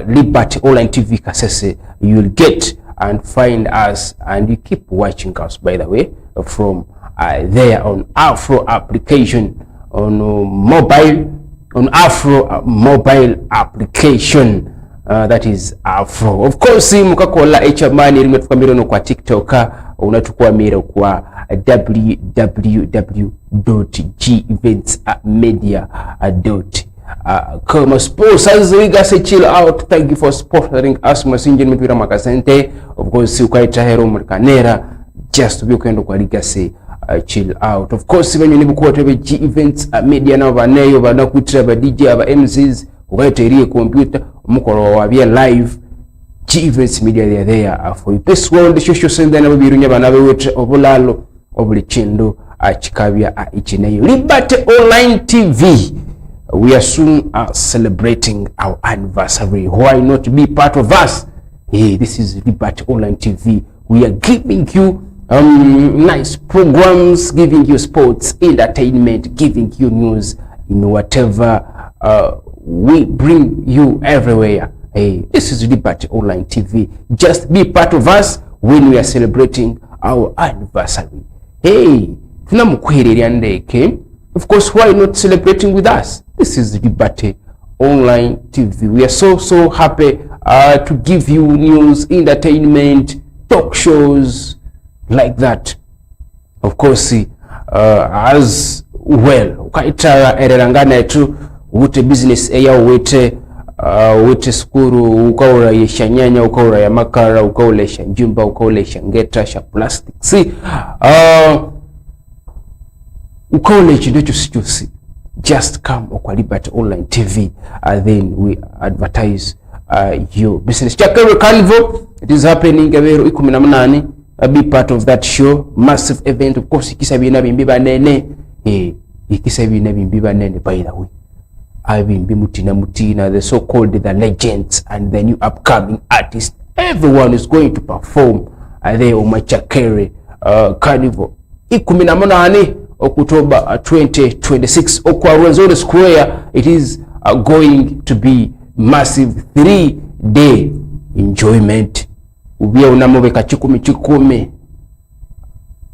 Speaker 2: Liberty Online TV Kasese. You will get and find us, and you keep watching us, by the way, from there on Afro application on mobile, on Afro mobile application. That is Afro. Of course, mukakola echamani rimwe tukamiro kwa TikTok unatukua mira kwa www.geventsmedia.com. Sponsors, we got chill out. Thank you for sponsoring us. Masinje mpira makasente. Of course, ukaita hero mkanera just to be kwendo kwa ligase chill out. Of course, when you nibukuwa tebe G Events Media na baneyo banakutra ba DJ aba MCs ukaita iriye computer umukoro wabia live. G Events Media, they are there for you. This world social sender na babirunya banabe wetre obulalo obulichindo chikabya ichineyo. Liberty Online TV, we are soon celebrating our anniversary. Why not be part of us? Hey, this is Liberty Online TV. We are giving you nice programs, giving you sports, entertainment, giving you news in whatever we bring you everywhere. Hey, this is Liberty Online TV. Just be part of us when we are celebrating our anniversary. Hey, of course, why not celebrating with us? This is Liberty Online TV. We are so happy to give you news, entertainment, talk shows like that. Of course, as well. Ukaita ererangana etu ute business eya wete skuru ukaura yesha nyanya ukaura ya makara ukaura yesha njumba ukaura yesha ngeta sha plastic ukaura yesha ndocho sichusi. Just come kwa Liberty Online TV, then we advertise your business. Chakero Carnival, it is happening Gabero 18. Be part of that show, massive event. Of course, ikisabina bimbiba nene. Ikisabina bimbiba nene, by the way. I've been Mutina, the so-called the legends and the new upcoming artists. Everyone is going to perform there on Chakere Carnival. 18 October 2026 Okwa Rwenzori Square. It is going to be massive 3-day enjoyment. Ubia unamobeka chikumi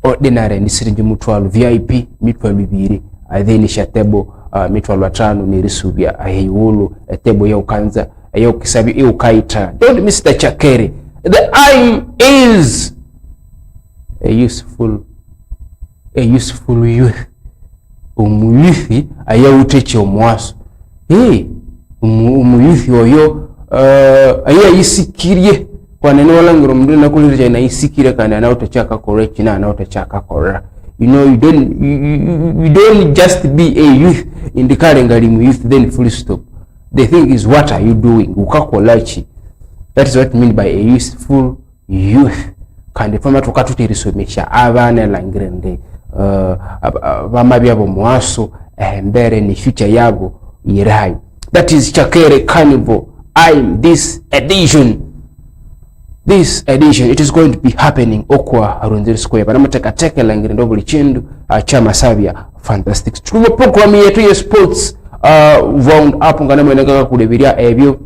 Speaker 2: ordinary ni siringi mutwalo, VIP mitwalo 2 then shatebo mitwalo 5 ni risubya aheyulu etebo ya ukanza ya kisabi ya ukaita. Don't miss the Chakere. The aim is a useful youth. Umuyuthi ayawuteche omwaso. Umuyuthi oyo ayayisikirie kwa nene walangiro mdu nakulirija na isikire kana na utachaka correct na utachaka correct. You know, you don't just be a youth in the current youth then full stop. The thing is, what are you doing? Ukakolachi. That is what I mean by a useful youth. Kandi fama tukatutisomesha abana langirende bamabi abo mwaso mbere ni future yabo irai. That is Chakere Carnival. This edition, it is going to be happening Okwa Rwenzori Square. Banamutekateke langirende buli chindu chama sabia fantastic. Tuwa program yetu ya sports Roundup ngana mwenenga kulebiria ebyo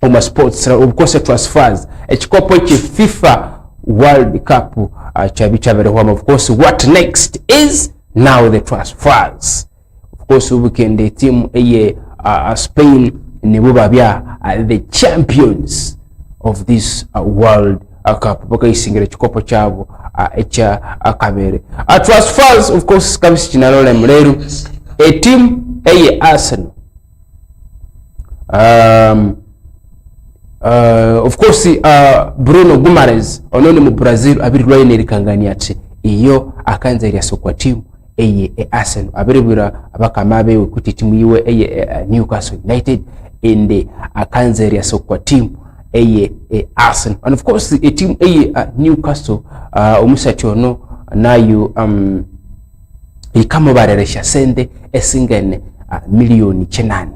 Speaker 2: oma sports. Of course transfers echikopo chi FIFA World Cup chabere home. Of course, what next is now the transfers. Of course ubukende team eye Spain nibo babya the champions of this World Cup boka isingire chikopo chabo echa akabere transfers. Of course kabisi chinalole mleru a team eye Arsenal of course Bruno Guimaraes onone mu Brazil abirirwaye nerikangania ati iyo akanza iri asokwa team eye Arsenal abiribira abakamabe kuti team yiwe eye Newcastle United ende akanza iri asokwa team eye Arsenal. And of course a team eye Newcastle omusati ono nayo ikamo bareresha sende esingene milioni 9.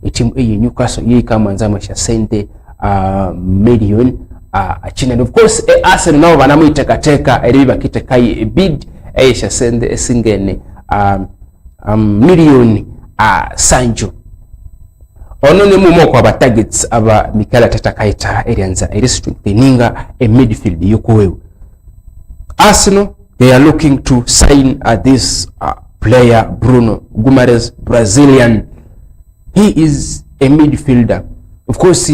Speaker 2: A team eye Newcastle yikamo nzamasha sende million and of course Arsenal nabo banamuitekateka eri bakiteka bid esha sende esingene million Sancho ono ne mumo kwa ba targets aba Mikel Arteta kaita erianza eri strengtheninga a midfield yokuwewe. Arsenal, they are looking to sign this player Bruno Guimaraes, Brazilian. He is a midfielder. Of course,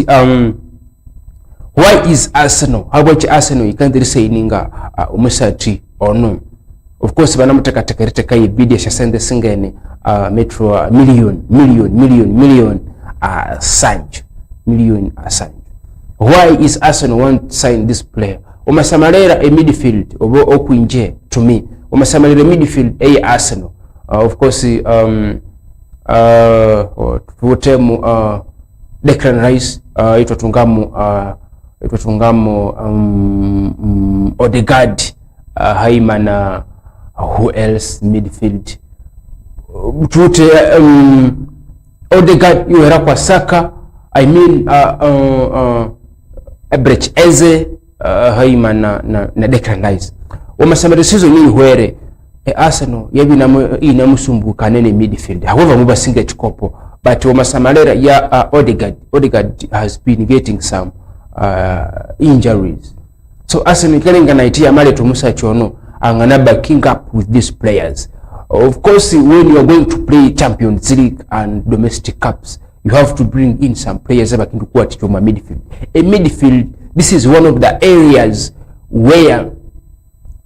Speaker 2: why is Arsenal? How about Arsenal? You can't say ninga umusati or no. Of course, banamutaka tekereka ibidi ya sende singene metro million Sancho. Why is Arsenal want to sign this player? Umasamalera a midfield obo okwinje to me. Umasamalera midfield a Arsenal. Of course, tutemu Declan Rice, itwatungamu Odegaard, Haimana, who else midfield? Tute Odegaard yuhera kwa Saka, I mean Brecht Eze, Haimana na Declan Rice. Umasamere season ni huere Arsenal yabi inamusumbuka nene midfield. However muba singa chikopo, but umasamalera ya Odegaard has been getting some injuries. So Arsenal kalinga naitia male tumusa chono angana backing up with these players. Of course, when you are going to play Champions League and domestic cups, you have to bring in some players that can do to midfield. A midfield, this is one of the areas where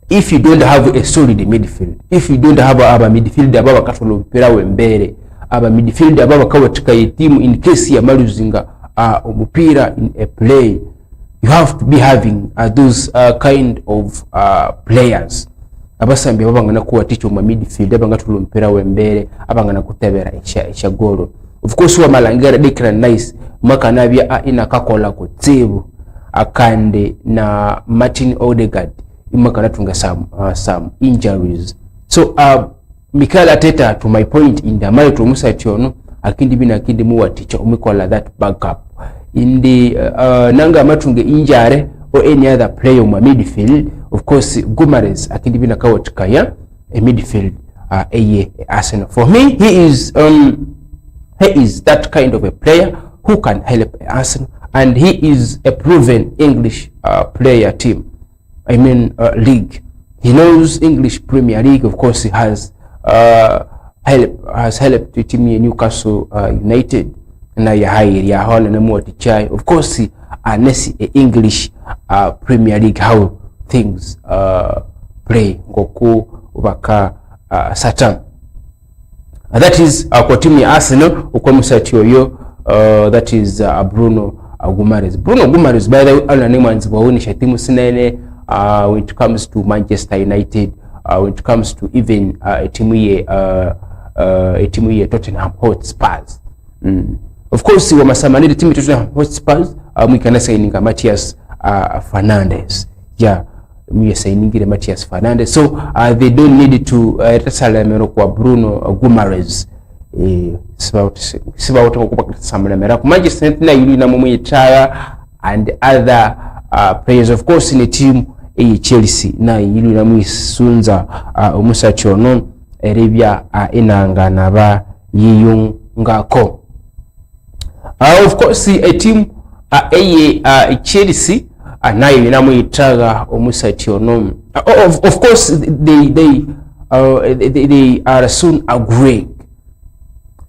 Speaker 2: if you don't have a solid midfield, if you don't have a midfield ababa katolo mpira wembere, aba midfield ababa kawatika team in case ya maluzinga umupira in a play, you have to be having those kind of players. Abasambi abangana kuwa ticho mu midfield abanga tulumpira wembere abangana kutebera isha golo. Of course wa malangera Declan Rice maka nabya ina kakola ko tsebu akande na Martin Odegaard imaka natunga some injuries. So Mikel Arteta, to my point, in the mali to musationo akindi bina akindi muwa ticho umikola that backup in the nanga matunge injare or any other player in midfield. Of course Guimaraes akindi bina kawatikaya a midfield Arsenal. For me, he is that kind of a player who can help Arsenal, and he is a proven English player team. I mean league. He knows English Premier League. Of course, he has helped the team Newcastle United na ya hairi ya hona na muwa tichai. Of course, anesi English Premier League, how things play ngoku ubaka satan. That is kwa timu ya Arsenal ukwa musati yoyo. That is Bruno Guimaraes. Bruno Guimaraes, by the way, ala nema nzibawonisha timu sinene when it comes to Manchester United, when it comes to even a timu ye Tottenham Hotspurs. Of course, wa masamanidi timu Tottenham Hotspurs mwikana saininga Matthias Fernandes. Yeah, mwe sainingire Matthias Fernandes. So they don't need to retasalamero kwa Bruno Guimaraes. Siba wote kwa salamero kwa Manchester United na yuli na mumu and other players. Of course, in a team Chelsea na yuli na mwisunza umusa chono eribia inanga na ba yiyungako. Of course, a team Chelsea nayo inamuitaga umusa chono. Of course, they they are soon agreeing.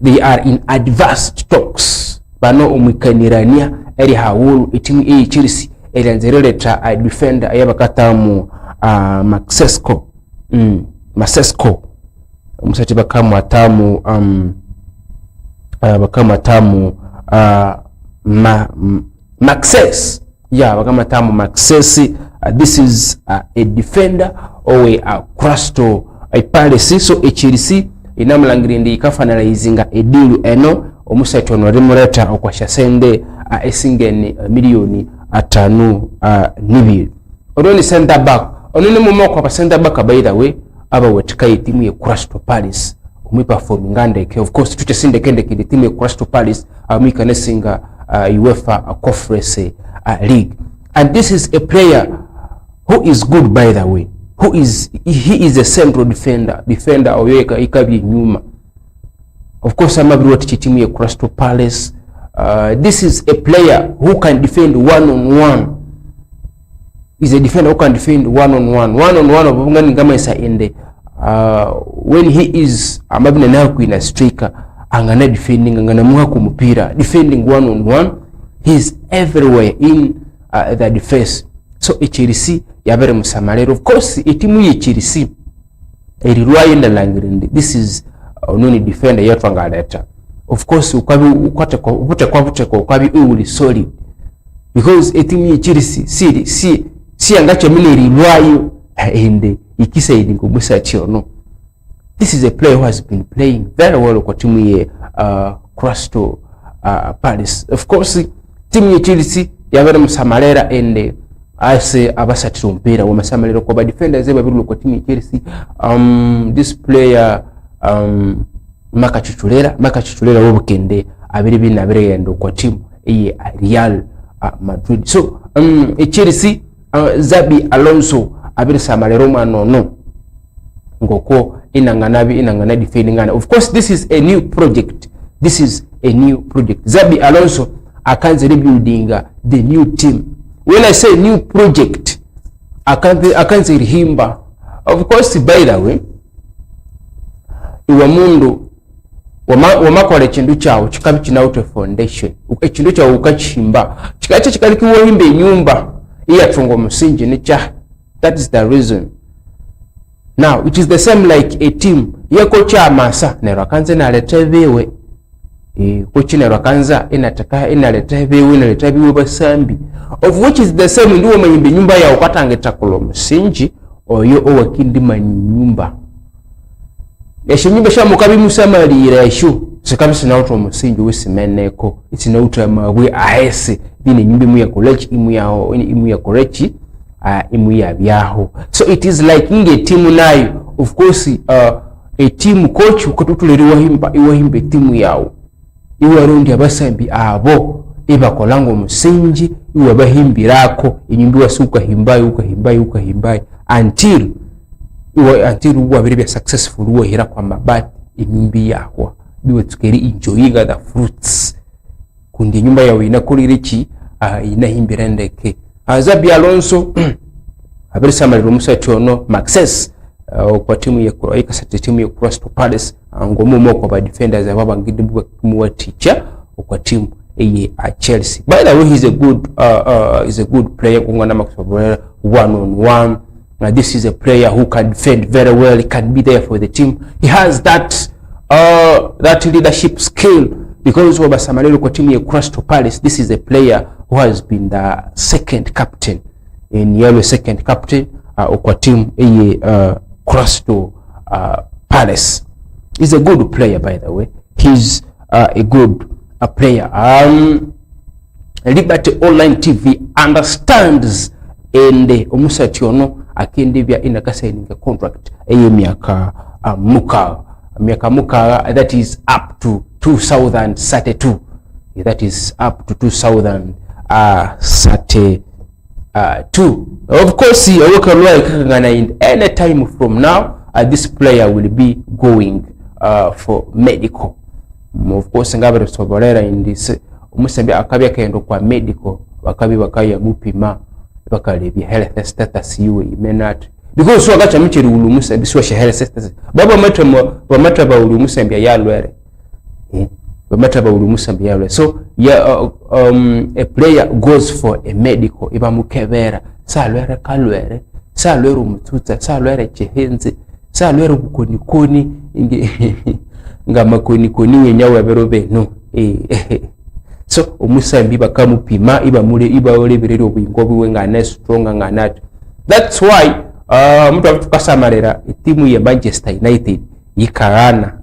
Speaker 2: They are in advanced talks. Bano omwikanirania eri hawulu etimu iyi Chelsea elianzereleta defender ayabakatamu Masesco omusati bakamu atamu Maxes, yeah, bakama tamu Maxes. This is a defender or a Crystal Palace. So Chelsea inamulangirindi ikafanalizinga edilu eno omusati ono rimureta okwasha sende esingeni milioni 5 ononi center back ononi mumoko aba center back by the way aba wetkai timu ya Crystal Palace umi performing ngandeke. Of course tuche sinde kende kidi timu ya Crystal Palace amika nesinga UEFA Conference League, and this is a player who is good, by the way, he is a central defender oyeka ikabi nyuma. Of course amabiri wati timu ya Crystal Palace. This is a player who can defend one-on-one. Is a defender who can defend one-on-one obungani ngama isa ende when he is amabina naku ina striker angana defending angana muha kumupira defending one-on-one. He is everywhere in the defense. So Chelsea yabere musamalero. Of course itimu ya Chelsea erilwayo ndalangirindi. This is ononi defender yatwanga leta. Of course ukabi ukabi uli solid, because itimu ya Chelsea si angacho mile erilwayo ende ikisa idingo musa chiono. This is a player who has been playing very well kwa timu ya Crystal Palace. Of course timu ya Chelsea yabere musamalera ende ase abasatira ompira wa masamalero kwa defenders babiri kwa timu ya Chelsea. This player makachuchulera wobukende abiri binabire yendo kwa timu ya Real Madrid. So Chelsea Zabi Alonso abiri samalero manono ngoko inangana defending ngana. Of course this is a new project. Zabi Alonso akanze rebuilding the new team. When I say new project, akanze rihimba. Of course by the way iwa mundu wamakole chindu chao chikabi chinauto foundation. Chindu chao ukachimba chikacha chikalikiwa himbe nyumba iya tungo musinji nicha. That is the reason. Now it is the same like a team yako cha masa nero akanze naleta bewe kochi nero akanza inaleta bewe basambi, of which is the same ndiwo mayimbe nyumba ya ukatanga takulo musinji oyo owakindi manyumba yasho nyumba sha mukabi musamalira yasho sikabisa na auto musinji wesimeneko itina uta mabwe ahese bine nyumba mu ya college imu ya college imu ya byaho. So it is like inge team nayo. Of course a team coach ukatutuliri wahimbe timu yao iwa rundi abasambi abo ibakolango musinji iwa bahimbirako inyumbi wasuka himbayi until uwa very successful uwa hira kwa mabati inyumbi yako biwe tukeri enjoying the fruits kundi nyumba yao inakulirichi inahimbirendeke. Zabi Alonso abiri samaliro musa chono Maxes kwa timu ya ikasate timu ya Crystal Palace ngomumo kwa defenders ababa ngidibwa kumwa teacher kwa timu ya Chelsea. By the way, he's a good player kungana makusobora one-on-one. This is a player who can defend very well. He can be there for the team. He has that leadership skill, because waba samaliro kwa timu ya Crystal Palace. This is a player who has been the second captain kwa timu ya Crystal Palace. He's a good player, by the way. He's a good player. Liberty Online TV understands ende omusati ono akendebya inakasigning contract miaka muka that is up to 2032. That is up to 2032. Of course, any time from now, this player will be going for medical. Of course, ngabere soborera in this umusembe akabya kendo kwa medical bakaya mupima bakalebya health status yiwe imenat because wagacha mchiri ulumusa bisiwa shehere sisters baba matra ba ulumusa mbya yalwere bamatra ba ulumusa mbya yalwere. So a player goes for a medical iba mukebera salwere kalwere salwere umututsa salwere chehenze salwere bukonikoni nga makonikoni wenyawe berobe no so omusambi bakamupima iba mule iba oleberero obuyingo bwe nga strong nga nat. That's why mtu aftukasamalera timu ya Manchester United yikarana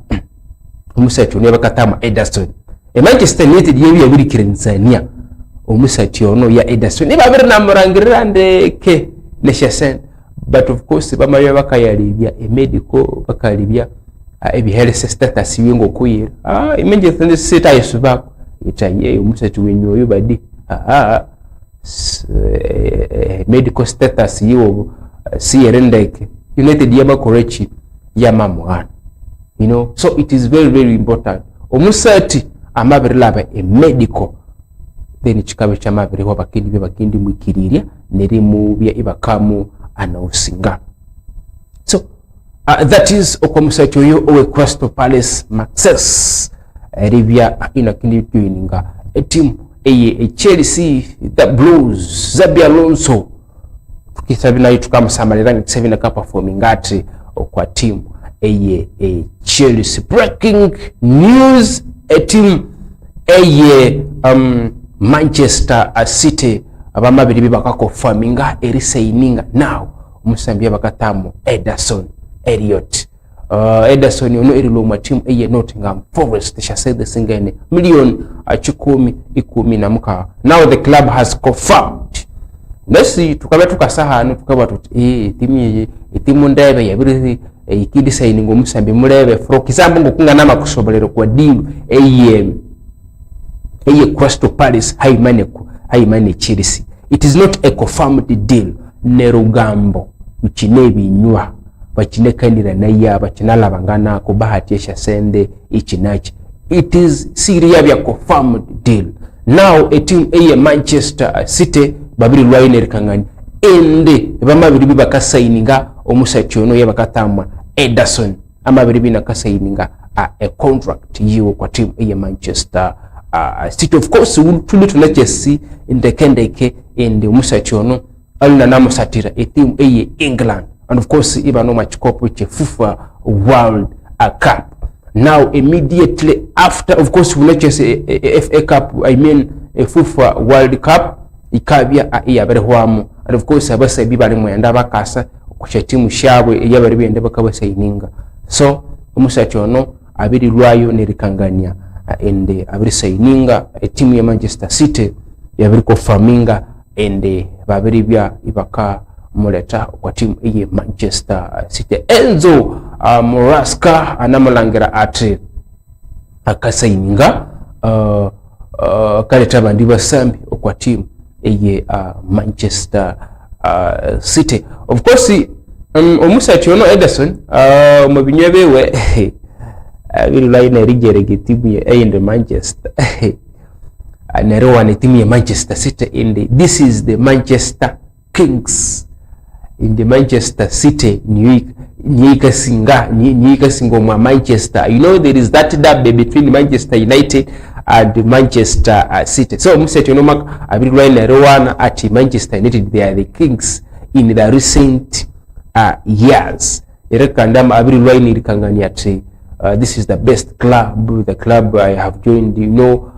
Speaker 2: omusati ono bakatama Ederson. Manchester United yebi yabirikira Tanzania omusati ono ya Ederson iba bere namurangirira ndeke neshasen, but of course bamayo bakayalibya medical bakalibya ebi health status yengo kuyira Manchester sita yesuba itaye omusati wenyoyo badi medical status yiwo siyerendeke United yama korechi yama mwana, you know. So it is very very important omusati amabirilaba medical then chikabe chamabiri ho bakindi mwikiriria nerimu bya ibakamu anausinga. So that is okwamusati oyo owe Crystal Palace Maxes ribya inakindi tuininga team Chelsea the Blues Zabi Alonso tukisabina tukamusamalira ngisebina ka performing ati kwa team Chelsea. Breaking news, a team Manchester City abamabiri bakako farminga erisaininga now omusambya bakatamu Ederson Elliot. Ederson ono erilo mu team Nottingham Forest shasede singene million 10 now the club has confirmed. Nesi tukabe tukasahanu tukaba tuti timu ndebe yabiri ikidi signing omusambi mulebe for kizambo ngokunga nama kusobolero kwa deal Crystal Palace high money Chelsea. It is not a confirmed deal nerugambo uchinebi nywa bachine kandira naya bachinala bangana ko bahatisha sende ichinachi. It is serious ya confirmed deal. Now a team Manchester City babiri lwaine rikangani ende bamabiri bakasaininga omusati ono yabakatamwa Ederson amabiri binakasaininga a contract yiwo kwa team Manchester City. Of course tunachesi indekendeke ende omusati ono alina namusatira a team England, and of course iba no match couple che FIFA World Cup. Now immediately after, of course unachesi FA Cup, I mean a FIFA World Cup ikabya yaberehwamu, and of course abasa bibali mwenda bakasa kucha timu shabwe yabari bende bakabasaininga. So omusati ono abiri lwayo nerikangania ende abiri saininga timu ya Manchester City yabiri confirminga ende babiri bya ibaka muleta kwa timu Manchester City. Enzo Moraska anamulangira ati akasaininga kaleta bandi basambi kwa timu Manchester City. Of course omusati ono Ederson mu binywebewe bilulaine rigerege timu ya Manchester nerowa ne timu ya Manchester City in this is the Manchester Kings in the Manchester City Nyika singo mwa Manchester. You know there is that derby between Manchester United and Manchester City. So omusati ono mak abilwaine rowana at Manchester United they are the Kings in the recent years. Erekandama abilwaine rikangani ati this is the best club, the club I have joined, you know.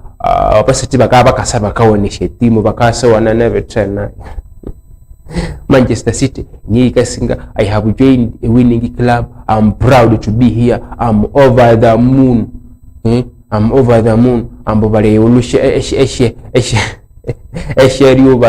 Speaker 2: Opasiti bakaba kasaba kawoneshe timu bakasa wana never tena Manchester City nyika singa I have joined a winning club, I'm proud to be here, I'm over the moon. I'm over the moon. Ambobale ulushe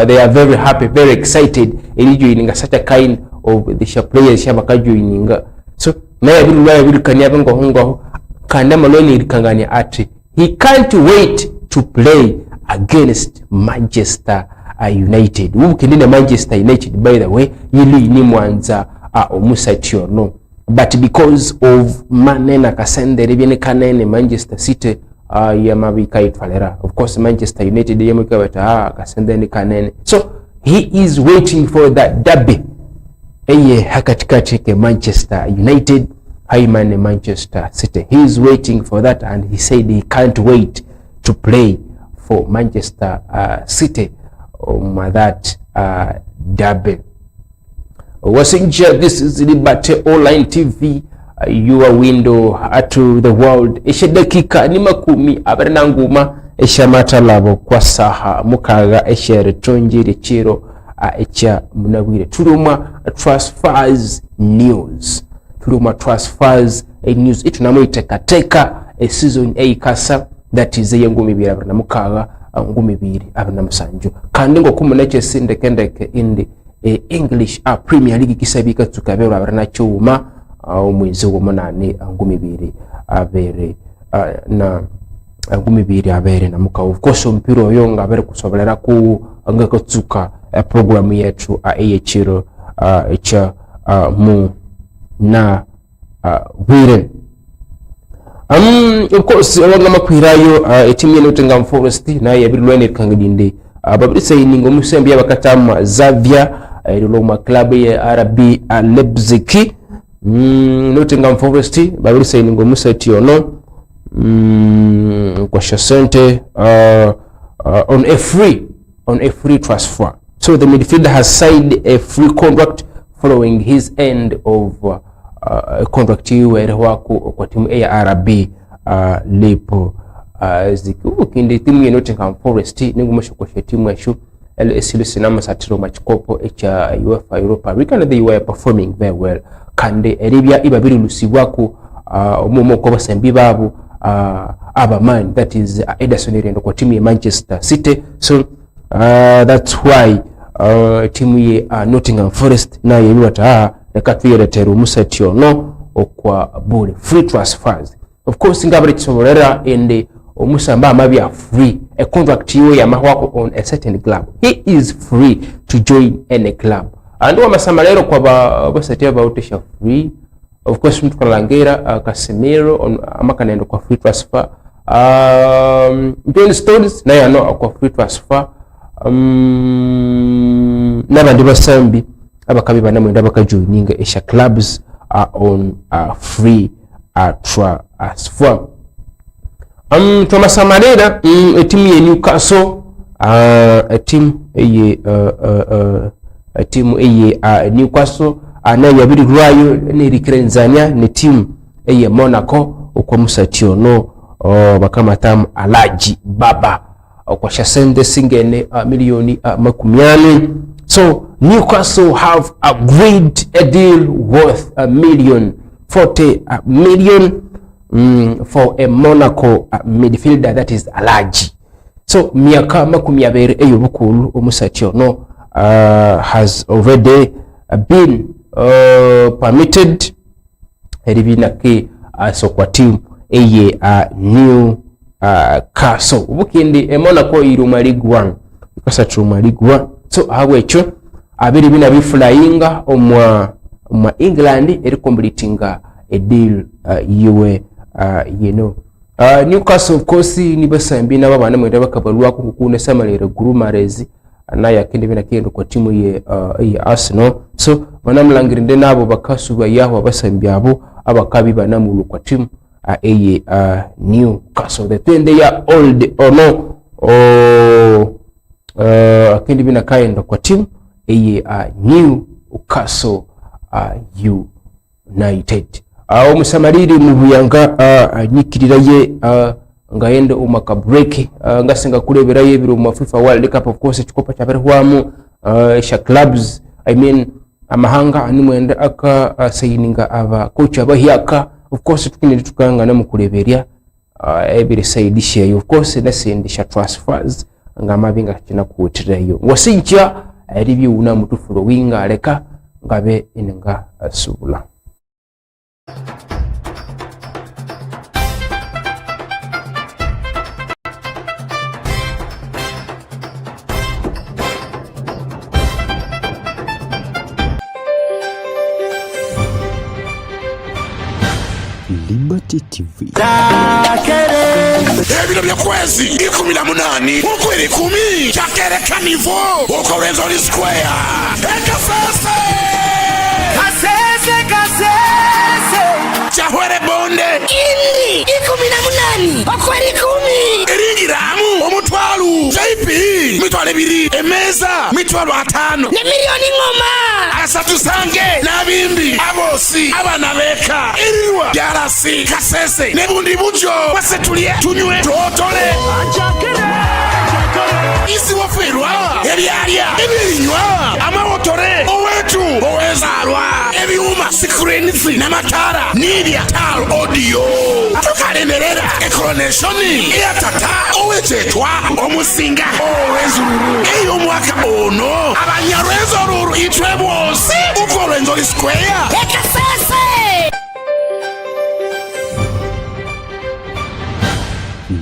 Speaker 2: they are very happy, very excited in joining such a kind of the players shabaka joining. So naye bilu kanyaba ngo kanda maloni rikangani ati he can't wait to play against Manchester United. Ukindine Manchester United by the way yili ni mwanza omusati ono, but because of manena kasende rebine kanene Manchester City yamabika itwalera. Of course Manchester United yamika bata kasende ni kanene, so he is waiting for that derby eye hakatikati ke Manchester United Hyman Manchester City. He is waiting for that, and he said he can't wait to play for Manchester City on that derby. This is Liberty Online TV, your window to the world. Eshedakika ni makumi abarina nguma eshamatala kwa saha mukaga eshere tonjire chiro echa munabwire tuluma transfers news. Tuluma transfers news itunamu itekateka season A kasa, that is ngumi bira abarina mukaga ngumi biri abarina musanju kandi ngo kumuneche sindekendeke indi English Premier League kisabika tukabera abarina cyuma umwezi w'umunani ngumi biri abere na ngumi biri abere na muka. Of course mpiro oyo ngabere kusobolera ku ngakotsuka program yetu eyechiro echa mu na bwire. Of course wanga makwirayo etimu ya Nottingham Forest na yabirilwane kangidinde babiri sayiningo musembi yabakatama Xavier iroma club ya RB Leipzig. Nottingham Forest babiri sayiningo musati ono kwa shasente on a free transfer. So the midfielder has signed a free contract following his end of contract where wako kwa timu ya RB Leipzig. Kindi timu ya Nottingham Forest ningumusho kwa timu ya shu LS Lusinama satiro machikopo echa UEFA Europa League, and they were performing very well. Kande eribya ibabiri lusibwako omumo ko basembi babu abaman, that is Ederson Irendo kwa timu ya Manchester City. So that's why timu ya Nottingham Forest na yenuata nekatuyere teru musati ono okwa buli free transfers. Of course ngabere kisobolera ende omusamba amabya free a contract yo ya mahwako on a certain club. He is free to join any club. And wamasamalero kwa basati about free. Of course mtu kalangera Casemiro on amakanendo kwa free transfer. John Stones na yano kwa free transfer. Nabandi basambi abakabiba namwe ndabakajoininga esha clubs are on free transfer. Thomas Samareda timu ya Newcastle timu eye Newcastle na yabiri rwayo ni rikrenzania ni timu eye Monaco kwa musationo bakama tamu Alaji Baba kwa shasende singene milioni makumiani. So Newcastle have agreed a deal worth $40 million for a Monaco midfielder, that is Alaji. So miaka makumi abere eyo bukulu omusationo has already been permitted eribina ke so kwa team eye new Castle ubukindi Monaco iruma League 1 ikasa truma League 1. So hagwecho abiri bina biflyinga omwa England eri completinga a deal yiwe Newcastle of course ni basambi na babana mwenda bakabalwa ku kukune samalere gurumarezi na yakindi bina kendo kwa timu ye Arsenal. So banamulangirinde nabo bakasuba yaho basambi abo abakabi banamulu kwa timu eye Newcastle. The 20-year-old akindi bina kaenda kwa timu eye Newcastle United. Omusamariri mubuyanga nyikirira ye ngaende umaka break ngasenga kurebera ye biro mu FIFA World Cup. Of course chikopa chaberwamu sha clubs, I mean amahanga ani mwenda aka sayininga aba coach abahiyaka. Of course tukiniri tukanga na mukureberia ebiri sayidisha yo. Of course nasendisha transfers ngamabinga kina kuwetira yo wasinja review una mutu following aleka ngabe inenga subula.
Speaker 1: Liberty TV.
Speaker 3: Ebiro bya kwezi 18 ukweli 10 chakere kanivo uko Renzoni Square Ekafese Chahwere bonde
Speaker 4: indi 18 okweri 10
Speaker 3: iringiramu omutwalu jaipi mitwalo 2 emeza mitwalo 5
Speaker 4: ne miliyoni ngoma
Speaker 3: asatusange nabimbi abosi abana beka iriwa byarasi kasese nebundi bujo wase tulie tunywe totole isi waferwa ebyalya ebilinywa amawotore owetu owezalwa ebiwuma sikrenisi n'amatara n'ibya tal audio tukalenderera ekoroneshoni eyatata owecetwa omusinga owezururu ey'omwaka ono abanyarwenzoruru itwe bose uko Rwenzori Square
Speaker 4: ekasese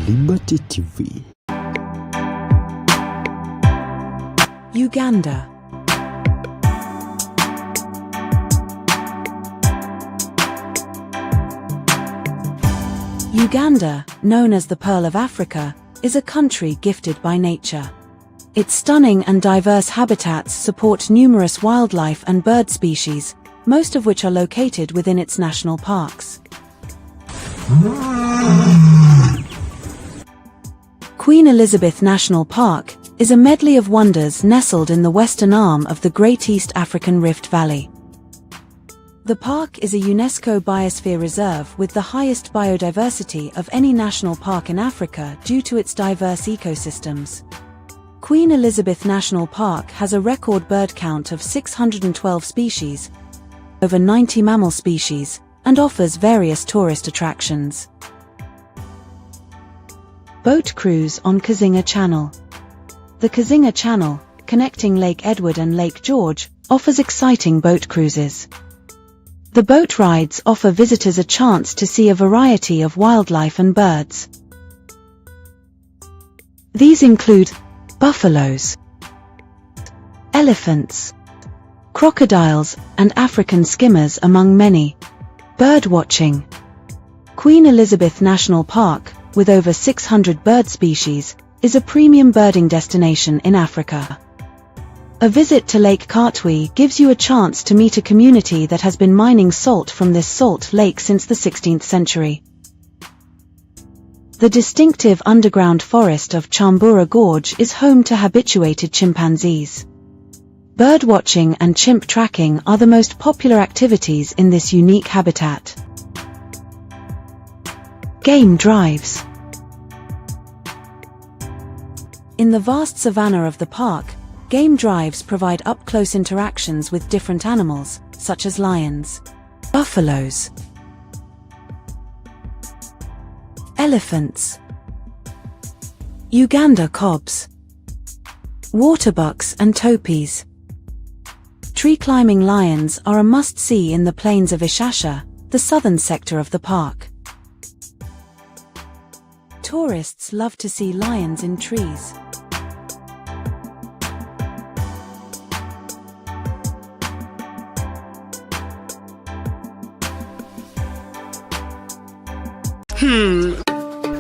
Speaker 1: Liberty TV.
Speaker 8: Uganda. Uganda, known as the Pearl of Africa, is a country gifted by nature. Its stunning and diverse habitats support numerous wildlife and bird species, most of which are located within its national parks. Queen Elizabeth National Park is a medley of wonders nestled in the western arm of the Great East African Rift Valley. The park is a UNESCO Biosphere Reserve with the highest biodiversity of any national park in Africa due to its diverse ecosystems. Queen Elizabeth National Park has a record bird count of 612 species, over 90 mammal species, and offers various tourist attractions. Boat cruise on Kazinga Channel. The Kazinga Channel, connecting Lake Edward and Lake George, offers exciting boat cruises. The boat rides offer visitors a chance to see a variety of wildlife and birds. These include buffaloes, elephants, crocodiles, and African skimmers, among many. Bird watching. Queen Elizabeth National Park, with over 600 bird species, is a premium birding destination in Africa. A visit to Lake Katwe gives you a chance to meet a community that has been mining salt from this salt lake since the 16th century. The distinctive underground forest of Chambura Gorge is home to habituated chimpanzees. Bird watching and chimp tracking are the most popular activities in this unique habitat. Game drives. In the vast savanna of the park, game drives provide up-close interactions with different animals, such as lions, buffaloes, elephants, Uganda cobs, waterbucks and topies. Tree-climbing lions are a must-see in the plains of Ishasha, the southern sector of the park. Tourists love to see lions in trees.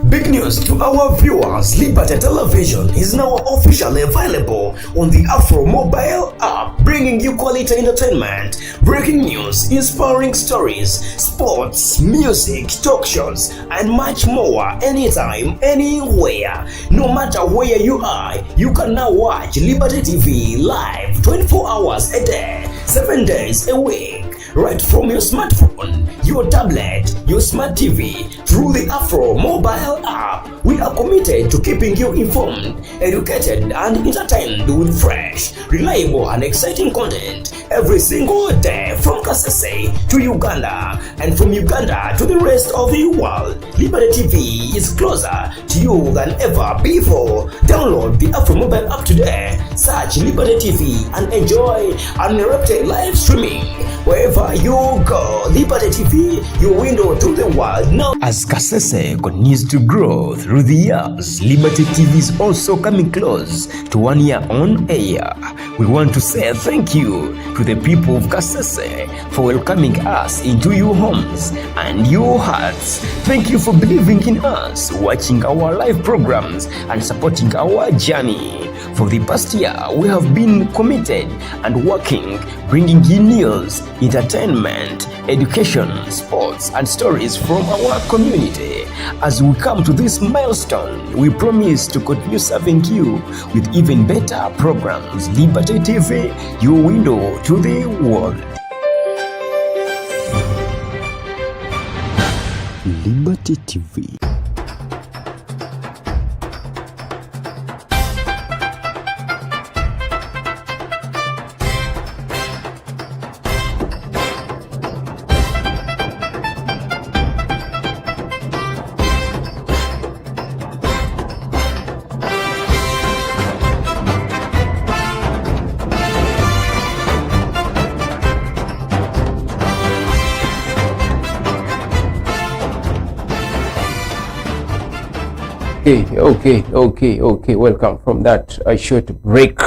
Speaker 7: Big news to our viewers, Liberty Television is now officially available on the Afro mobile app, bringing you quality entertainment, breaking news, inspiring stories, sports, music, talk shows, and much more anytime, anywhere. No matter where you are, you can now watch Liberty TV live 24 hours a day, 7 days a week. Right from your smartphone, your tablet, your smart TV, through the Afro mobile app. We are committed to keeping you informed, educated, and entertained with fresh, reliable, and exciting content every single day from Kasese to Uganda, and from Uganda to the rest of the world. Liberty TV is closer to you than ever before. Download the Afro mobile app today, search Liberty TV, and enjoy uninterrupted live streaming wherever you go. Liberty TV, your window to the world now. As Kasese continues to grow through the years, Liberty TV is also coming close to 1 year on air. We want to say thank you to the people of Kasese for welcoming us into your homes and your hearts. Thank you for believing in us, watching our live programs, and supporting our journey. For the past year, we have been committed and working, bringing you news, entertainment, education, sports, and stories from our community. As we come to this milestone, we promise to continue serving you with even better programs. Liberty TV, your window to the world.
Speaker 1: Liberty TV.
Speaker 2: Okay. Welcome from that short break.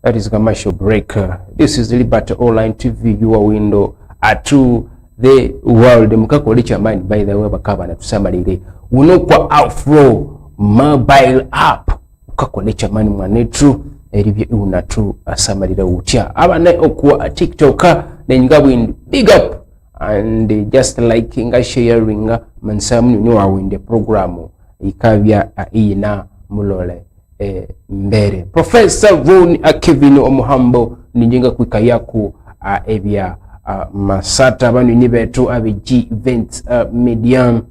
Speaker 2: That is commercial break. This is Liberty Online TV, your window to the world. Mukakole chamani, by the way, bakaba na tusamalire. Uno kwa Afro mobile app. Mukakole chamani mwanetu. Eribye unatu asamalira utya. Abana okuwa TikTok nenga win big up and just liking, sharing, mansamu nyuwa winde programu. Ikavya ina mulole mbere. Professor Ron Kevin Omuhambo ninjinga kwika yaku ebya masata banu nibetu abe G events medium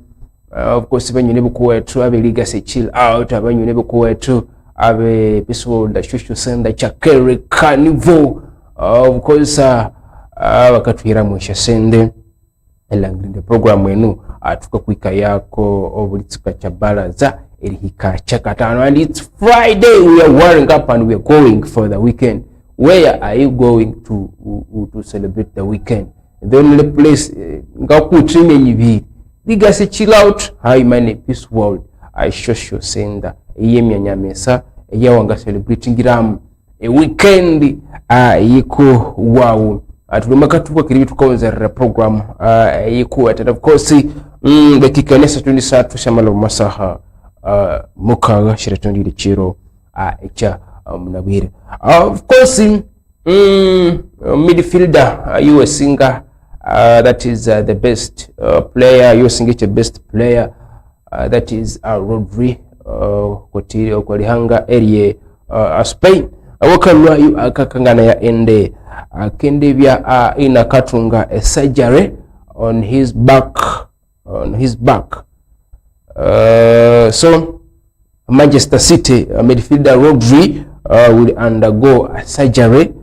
Speaker 2: of course banyu nebuku wetu abe legacy chill out abanyu nebuku wetu abe peaceful da shushu senda chakere carnival of course wakatuhira mwisha sende elangirinde program wenu atuka kwika yako obulitsuka chabalaza erihika chakatano, and it's Friday. We are wiring up and we are going for the weekend. Where are you going to celebrate the weekend? The only place ngakutrime nyibi legacy chill out high money peace world I shosho senda yemya nyamesa yawanga celebrating gram a weekend yiko wow atulumaka tuko kiribi tukonzera program yiku at of course dakika nesa 23 shamalo masaha mukaga shiratondi lichiro echa munabire of course midfielder you a singer that is the best player, you sing the best player that is Rodri kotiri okwalihanga area Spain awakalwa yu akakangana ya ende kende bya ina katunga a surgery on his back so Manchester City midfielder Rodri will undergo a surgery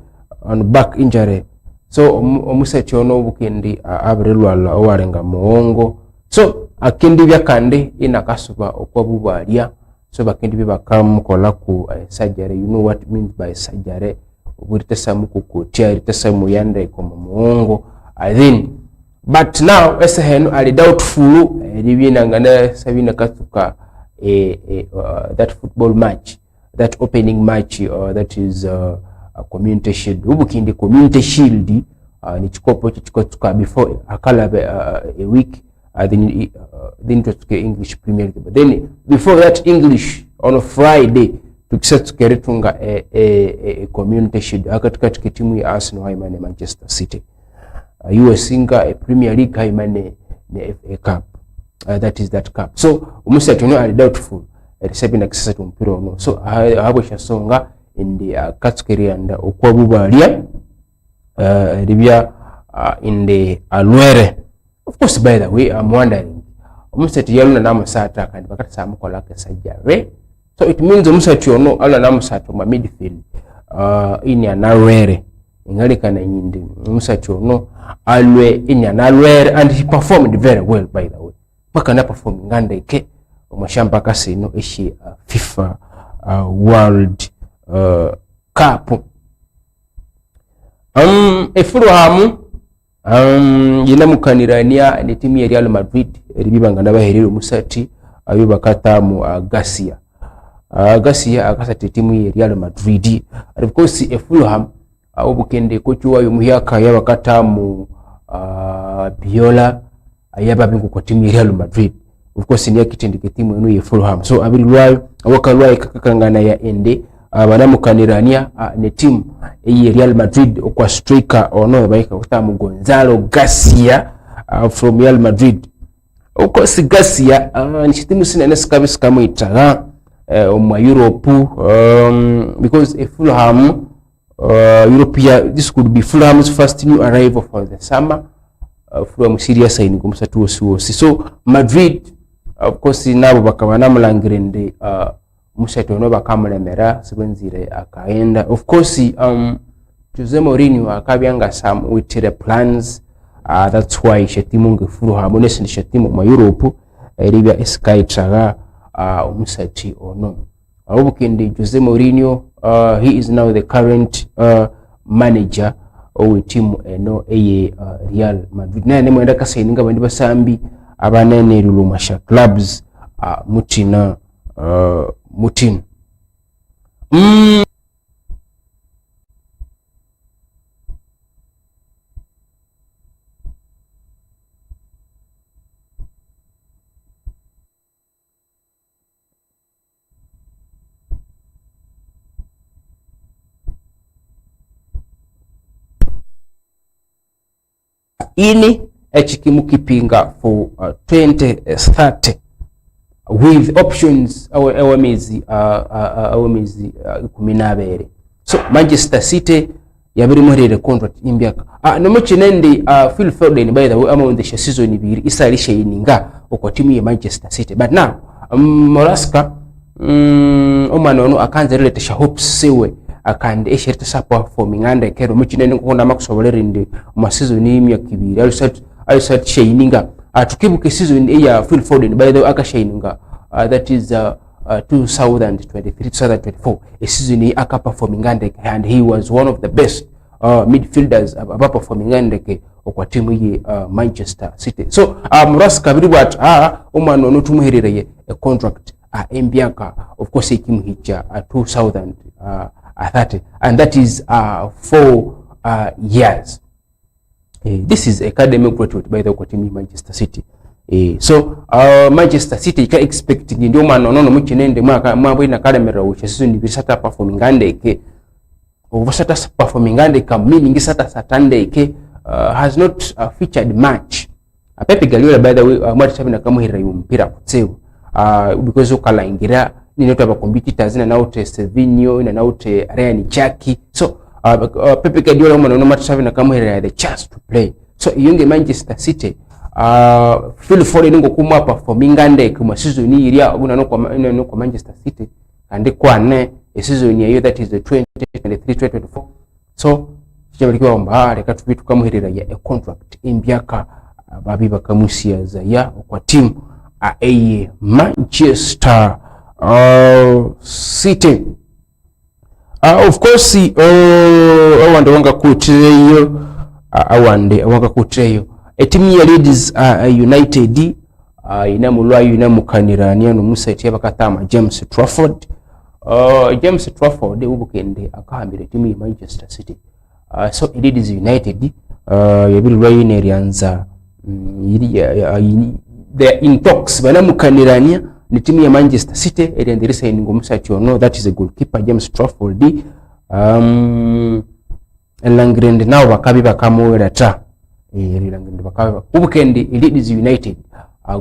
Speaker 2: on back injury. So omusati ono bukendi abrelwala owarenga muongo so akindi byakande inakasuba okwabubalya so bakendi bibakamukola ku surgery. You know what means by surgery? Obulitesa mukukutia litesa muyande ko muongo then but now eseheno ali doubtful libinangana sabina katuka that football match, that opening match that is a community shield. Ubukindi community shield ni chikopo chikotuka before akala a week then to English Premier League. But then before that English on a Friday tukisatuke retunga a community shield akatika timu ya Arsenal haimane Manchester City. US Singer a Premier League haimane FA Cup. That is that cup. So umusatu no ali doubtful sabina kisasa tumpiro no. So habo shasonga in the category and okwabubalya libya in the alwere. Of course, by the way, I'm wondering umusatu yaluna namusata kandi bakati samukola ke surgery. So it means umusatu ono ala namusatu ma midfield in ya alwere ingali kana yindi umusatu ono alwe in ya alwere and he performed very well by the way. Maka na performing nganda ike omashamba kasino eshi FIFA World Cup efuluhamu yinamukanirania ni timu ya Real Madrid eribibanga baherero musati ayo bakatamu Garcia akasati timu ya Real Madrid. And of course efuluhamu obukende kochu wayo muhyaka yabakatamu Biola ayaba bingu kwa timu ya Real Madrid. Of course ni yakitendeke timu enu ya Fulham. So abiri lwayo awakalwayo kakangana ya ende banamukanirania ne team eye Real Madrid okwa striker ono baika kutamu Gonzalo Garcia from Real Madrid. Uko si Garcia ni timu sinene kabisa kama itaga omwa Europe because Fulham Europe, this could be Fulham's first new arrival for the summer. Fulham serious signing kumusatu osi. So Madrid of course nabo bakaba namulangirende musatu no bakamulemera sibenzire akaenda. Of course Jose Mourinho akabyanga some with the plans. That's why shetimu nge Fulham onesindi shetimu mu Europe eribya Sky traga umusati ono. Obukende Jose Mourinho he is now the current manager of team eno eye Real Madrid. Na nemwenda kasaininga bandi basambi abanene lulumasha clubs mutina mutin. Ini echikimu kipinga for 2030 with options awamezi 12. So Manchester City yabiri muhirire contract imbyaka no muchinendi Phil Foden by the way among the season ibiri isalisha ininga okwa timu ya Manchester City, but now Moraska omwana ono akanze reletesha hopes sewe akande eshirita sapa forming ande kero muchinendi nkunda makusobolerinde mu season y'imyaka ibiri alisat shininga tukibuke season ya Phil Foden by the way akashininga that is 2023-2024 a season aka performing ande and he was one of the best midfielders aba performing ande okwa timu ye Manchester City. So Moraska biri bwat omwana ono tumuherereye a contract embyaka of course ikimuhicha 2030 and that is 4 years. This is academic graduate by the way team Manchester City. So Manchester City ka expecting ndio man ono mukinende mwabo ina kalemera uche season bisata performing ande ke ovasata performing ande ka meaning sata satande ke has not featured much. Pepe Guardiola by the way mwati sabina kamuhira yumpira kutsebu because ukalangira ninoto aba competitors na naute Sevinho na naute Ryan Chaki. So Pepe Guardiola mwana mwati sabina kamuhira the chance to play. So yonge Manchester City Phil Foden ngo kuma performing ande kuma season iria una kwa Manchester City ande kwa ne season ya that is the 2023-2024. So chibalikiwa omba reka tubitu kamuherera ya a contract imbyaka babi bakamusia za ya kwa team a Manchester City. Of course awande wanga kutreyo awande wanga kutreyo team ya Leeds United inamulwayo inamukanirania no musite yabakatama James Trafford. James Trafford ubukende akahambira team ya Manchester City. So Leeds United yabilwayo inerianza they in talks banamukanirania ni team ya Manchester City eriandirisa iningo musite ono that is a goalkeeper James Trafford. Langrand now bakabi bakamwera ta Langrand bakabi ubukende Leeds United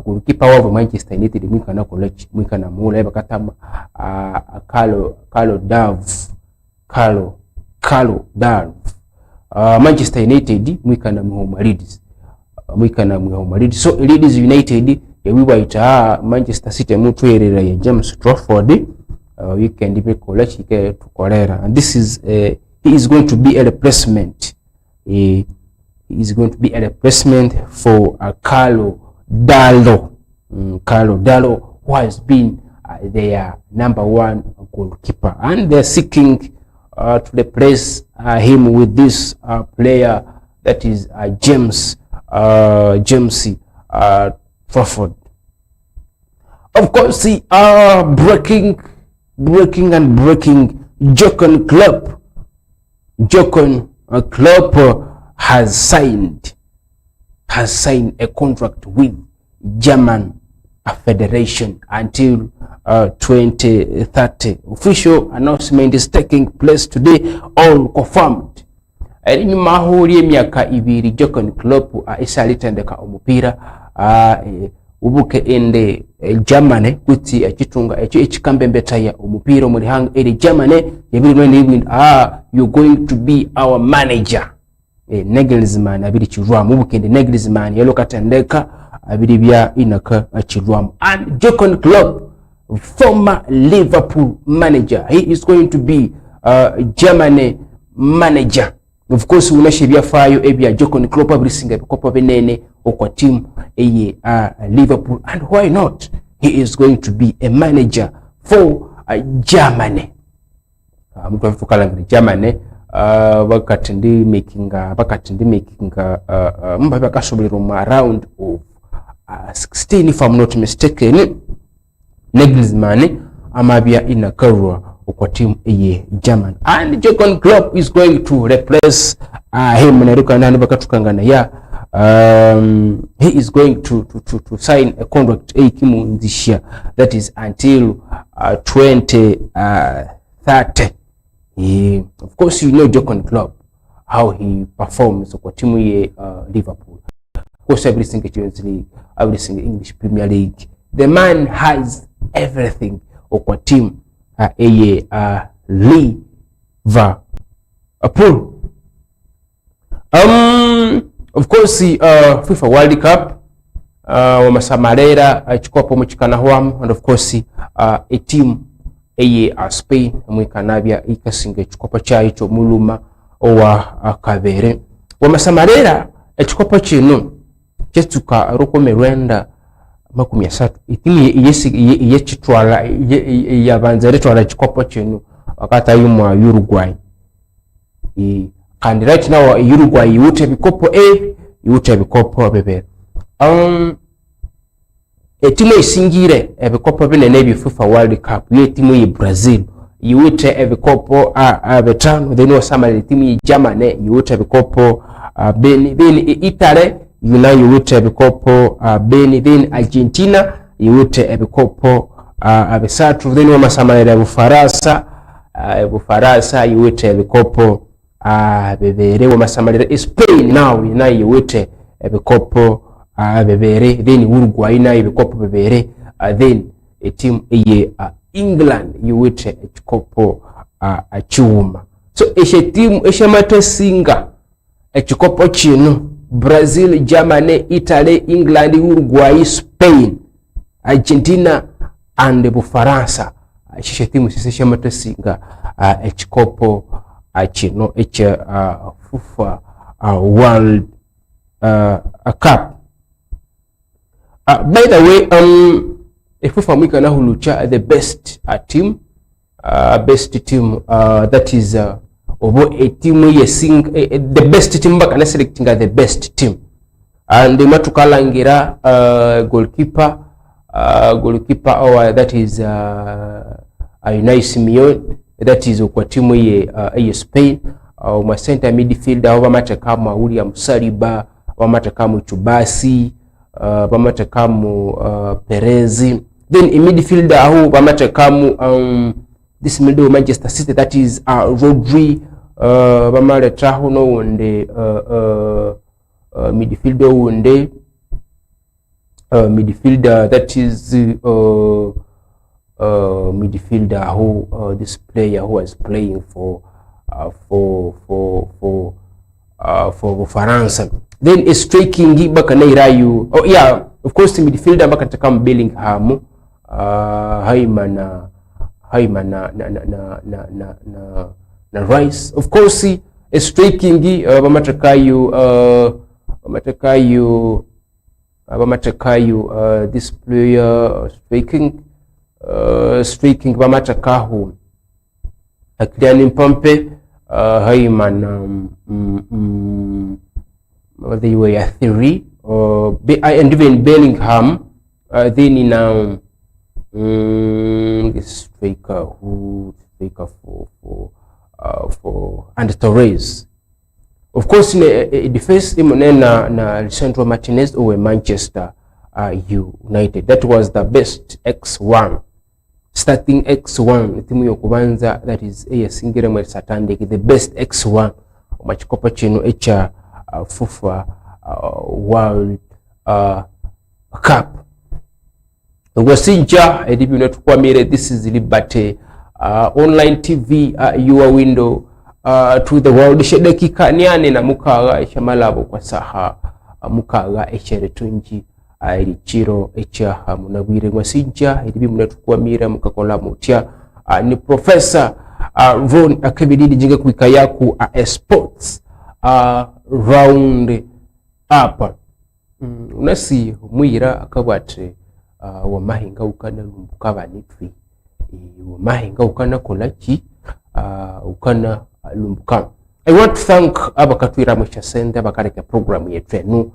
Speaker 2: goalkeeper wa Manchester United mwikana college mwikana mula bakatama Carlo Darv Manchester United mwikana muhoma Leeds so Leeds United yawibaita Manchester City mutwerera ya James Trafford weekend be college ke tukolera, and this is he is going to be a replacement. He is going to be a replacement for Carlo Dallo, who has been their number one goalkeeper, and they're seeking to replace him with this player that is James Trafford. Of course, breaking Jurgen Klopp has signed a contract with German Federation until 2030. Official announcement is taking place today, all confirmed. Erinyuma huli emyaka 2 Jurgen Klopp isalitendeka omupiira ubuke ende Germany kuti ekitunga ekikambembetaya omupiira omuli hanga eri Germany yabiri you're going to be our manager. Nagelsmann abiri kirwamu ubukende Nagelsmann yalo katendeka abiri bya inaka kirwamu, and Jurgen Klopp, former Liverpool manager, he is going to be Germany manager. Of course unashe byafayo ebya Jurgen Klopp abisinga bikopo benene okwa team eye Liverpool, and why not, he is going to be a manager for Germany. Mtu afukalangire Germany bakati ndi making mbabe akasobolera mu round of 16 if I'm not mistaken. Nagelsmann amabya inakarwa okwa team eye German, and Jurgen Klopp is going to replace him nerukana bakatukangana ya he is going to sign a contract kimu this year, that is until 2030. Of course you know Jurgen Klopp, how he performs okwa team eye Liverpool. Of course every single Champions League, every single English Premier League, the man has everything okwa team eye Liverpool. Of course FIFA World Cup wamasamalera chikopo mukikana hwamu, and of course a team eye Spain mwikanabya ikasinga chikopo kyayo kyo muluma owa kabere wamasamalera chikopo kino kyetuka rokome Rwanda 30 itimi yechitwala yabanza retwala chikopo kino wakati ayumwa Uruguay. And right now Uruguay yute bikopo yute bikopo bebe. Timu isingire ebikopo binene bi FIFA World Cup ye timu ya Brazil yute ebikopo betano, then wasamali timu ya Germany yute bikopo beni Italy yute ebikopo beni, then Argentina yute ebikopo besatu, then wamasamalira Bufaransa yute ebikopo bebere, wamasamalira Spain now yute ebikopo bebere, then Uruguay na ebikopo bebere, then a team eye England yute ekikopo achiuma. So eshe team eshe matesinga ekikopo kino Brazil, Germany, Italy, England, Uruguay, Spain, Argentina and Bufaransa. Shishe timu siseshe matesinga ekikopo kino FIFA World Cup. By the way, FIFA mwika na hulucha the best team, that is obo a team yesing the best team baka na selecting the best team, and matukalangira goalkeeper that is Unai Simeone, that is kwa timu ye Spain. Ma center midfielder bamata kama William Saliba, bamata kama Chubasi, bamata kama Perez, then in midfielder aho bamata kama this middle Manchester City, that is Rodri, bamale traho no wonde midfielder that is midfielder who this player who is playing for France. Then a striking baka na irayu, oh yeah, of course the midfielder baka takam Bellingham, Haimana na Rice. Of course a striking bamatakayu this player striking bamatakahu Kylian Mbappe, Haimana they were a theory, and even Bellingham, then in this striker for and Torres. Of course, in the first team na Lisandro Martinez or Manchester United. That was the best X1 starting X1 timu yokubanza that is eyasingira mu Satandiki the best X1 omachikopa kino echa FIFA World Cup Wasinja edibino tukwamire. This is Liberty online TV your window to the world. Shedekika niane na mukaga eshamalabo kwa saha mukaga echeretunji chiro echa munabwire Wasinja edibino tukwamire mukakola mutya ni Professor Ron akabididi jinga kwika yaku sports round up unasi mwira akabate wamahinga ukana lumbuka banitwi wamahinga ukana kolaki ukana lumbuka. I want to thank abakatwira mushasende abakareka program yetu enu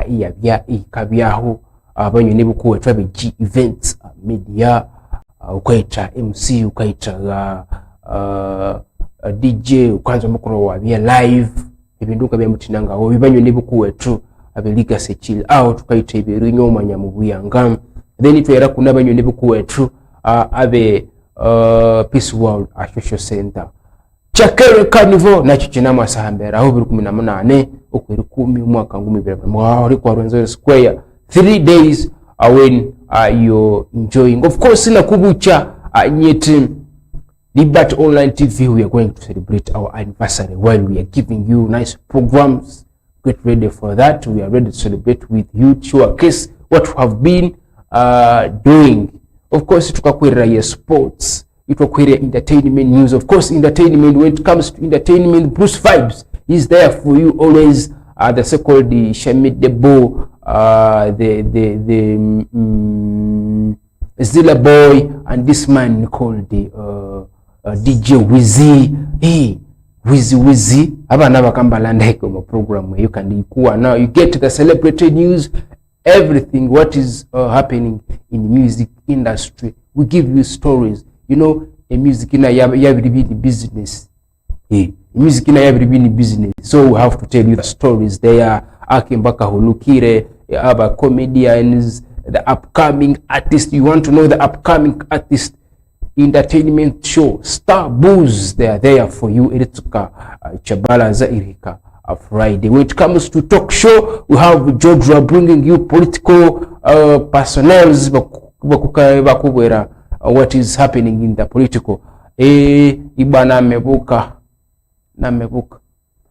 Speaker 2: iyabya ikabyaho abanyu nibuku wetu abeji events media ukaita MC ukaita DJ ukanza mukoro wabya live ibinduka bya mutinanga ho bibanyu nibuku wetu abeliga se chill out ukaita ibirinyo manya mubuyanga. Then itwera kuna banyu nibuku wetu abe Peace World Social Center Chakere Carnival nacho kinama asahambera aho 18 okweri 10 mwaka 2020 uri kwa Rwenzori Square 3 days when you're enjoying. Of course na kubucha nyeti Liberty Online TV, we are going to celebrate our anniversary while we are giving you nice programs. Get ready for that. We are ready to celebrate with you, showcase what we have been doing. Of course, tukakwira sports, itukakwira entertainment news. Of course, entertainment, when it comes to entertainment, Bruce Vibes is there for you always. The so-called the Shamit Debo, Zilla Boy, and this man called the DJ Wizzy. Hey, Wizzy. Abana bakambala ndeko mo program you can ikuwa now. You get the celebrity news, everything what is happening in the music industry. We give you stories. You know, a music in a yabri business. Hey, music in a yabri business. So we have to tell you the stories. They are Akimbaka Holukire, aba comedians, the upcoming artists. You want to know the upcoming artist entertainment show, Star Booze, they are there for you. Irituka Chabala Zairika Friday. When it comes to talk show, we have Jodra bringing you political personnels, what is happening in the political. Ibana mebuka na mebuka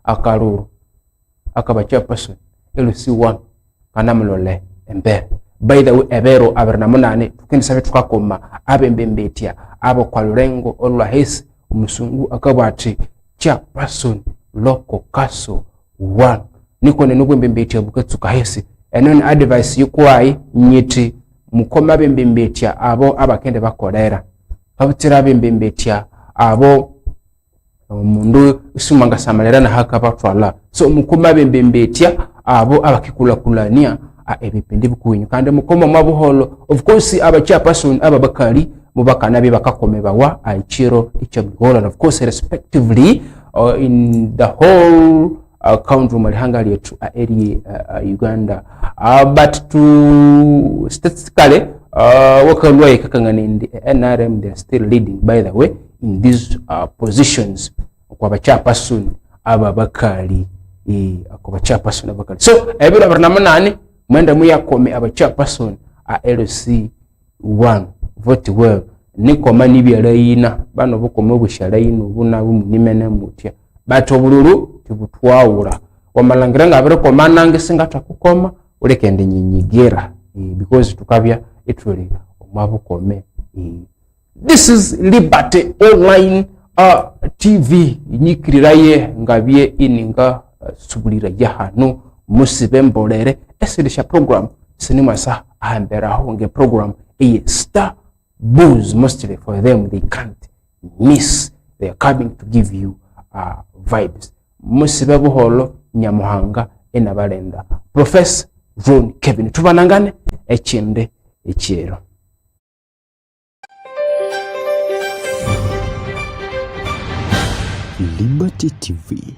Speaker 2: akaruru akabacha person LC1 kanamlole embe. By the way, ebero abernamunane tukensabe tukakoma abembembetia abo kwa lurengo olwahesi umusungu akabati cha person loko kaso 1 niko nenugwe mbembetia bukatsuka hesi enon advice yukwai nyiti mukoma bembembetia abo abakende bakolera kabutira bembembetia abo mundu isumanga samalera na haka batwala so mukoma bembembetia abo abakikula kulania ebipindi bikuwenyu kandi mukoma mabuholo. Of course abachairperson ababakali mubakana be bakakomebawa aichiro ichabigola, and of course respectively in the whole country malihanga yetu area Uganda, but to statistically wakalwa ikakanganende NRM, they are still leading by the way in these positions kwa bachairperson ababakali kwa bachairperson abakali. So ebira barnamanane mwenda muyakome abachairperson LC1 vote well niko mani byarayina bano bukome busharayino buna bumunimene mutya bato bululu tibutwawura wamalangira ngabere komanange singata kukoma ulekende nyinyigera because tukabya etwele omwabukome. This is Liberty Online TV nyikiriraye ngabye ininga subulira jahano musibe mbolere esidisha program sinimasa ahambera honge program Star Booze. Mostly for them, they can't miss. They are coming to give you vibes. Musibe buholo nyamuhanga enabalenda Professor Ron Kevin tubanangane echinde echero.
Speaker 1: Liberty TV.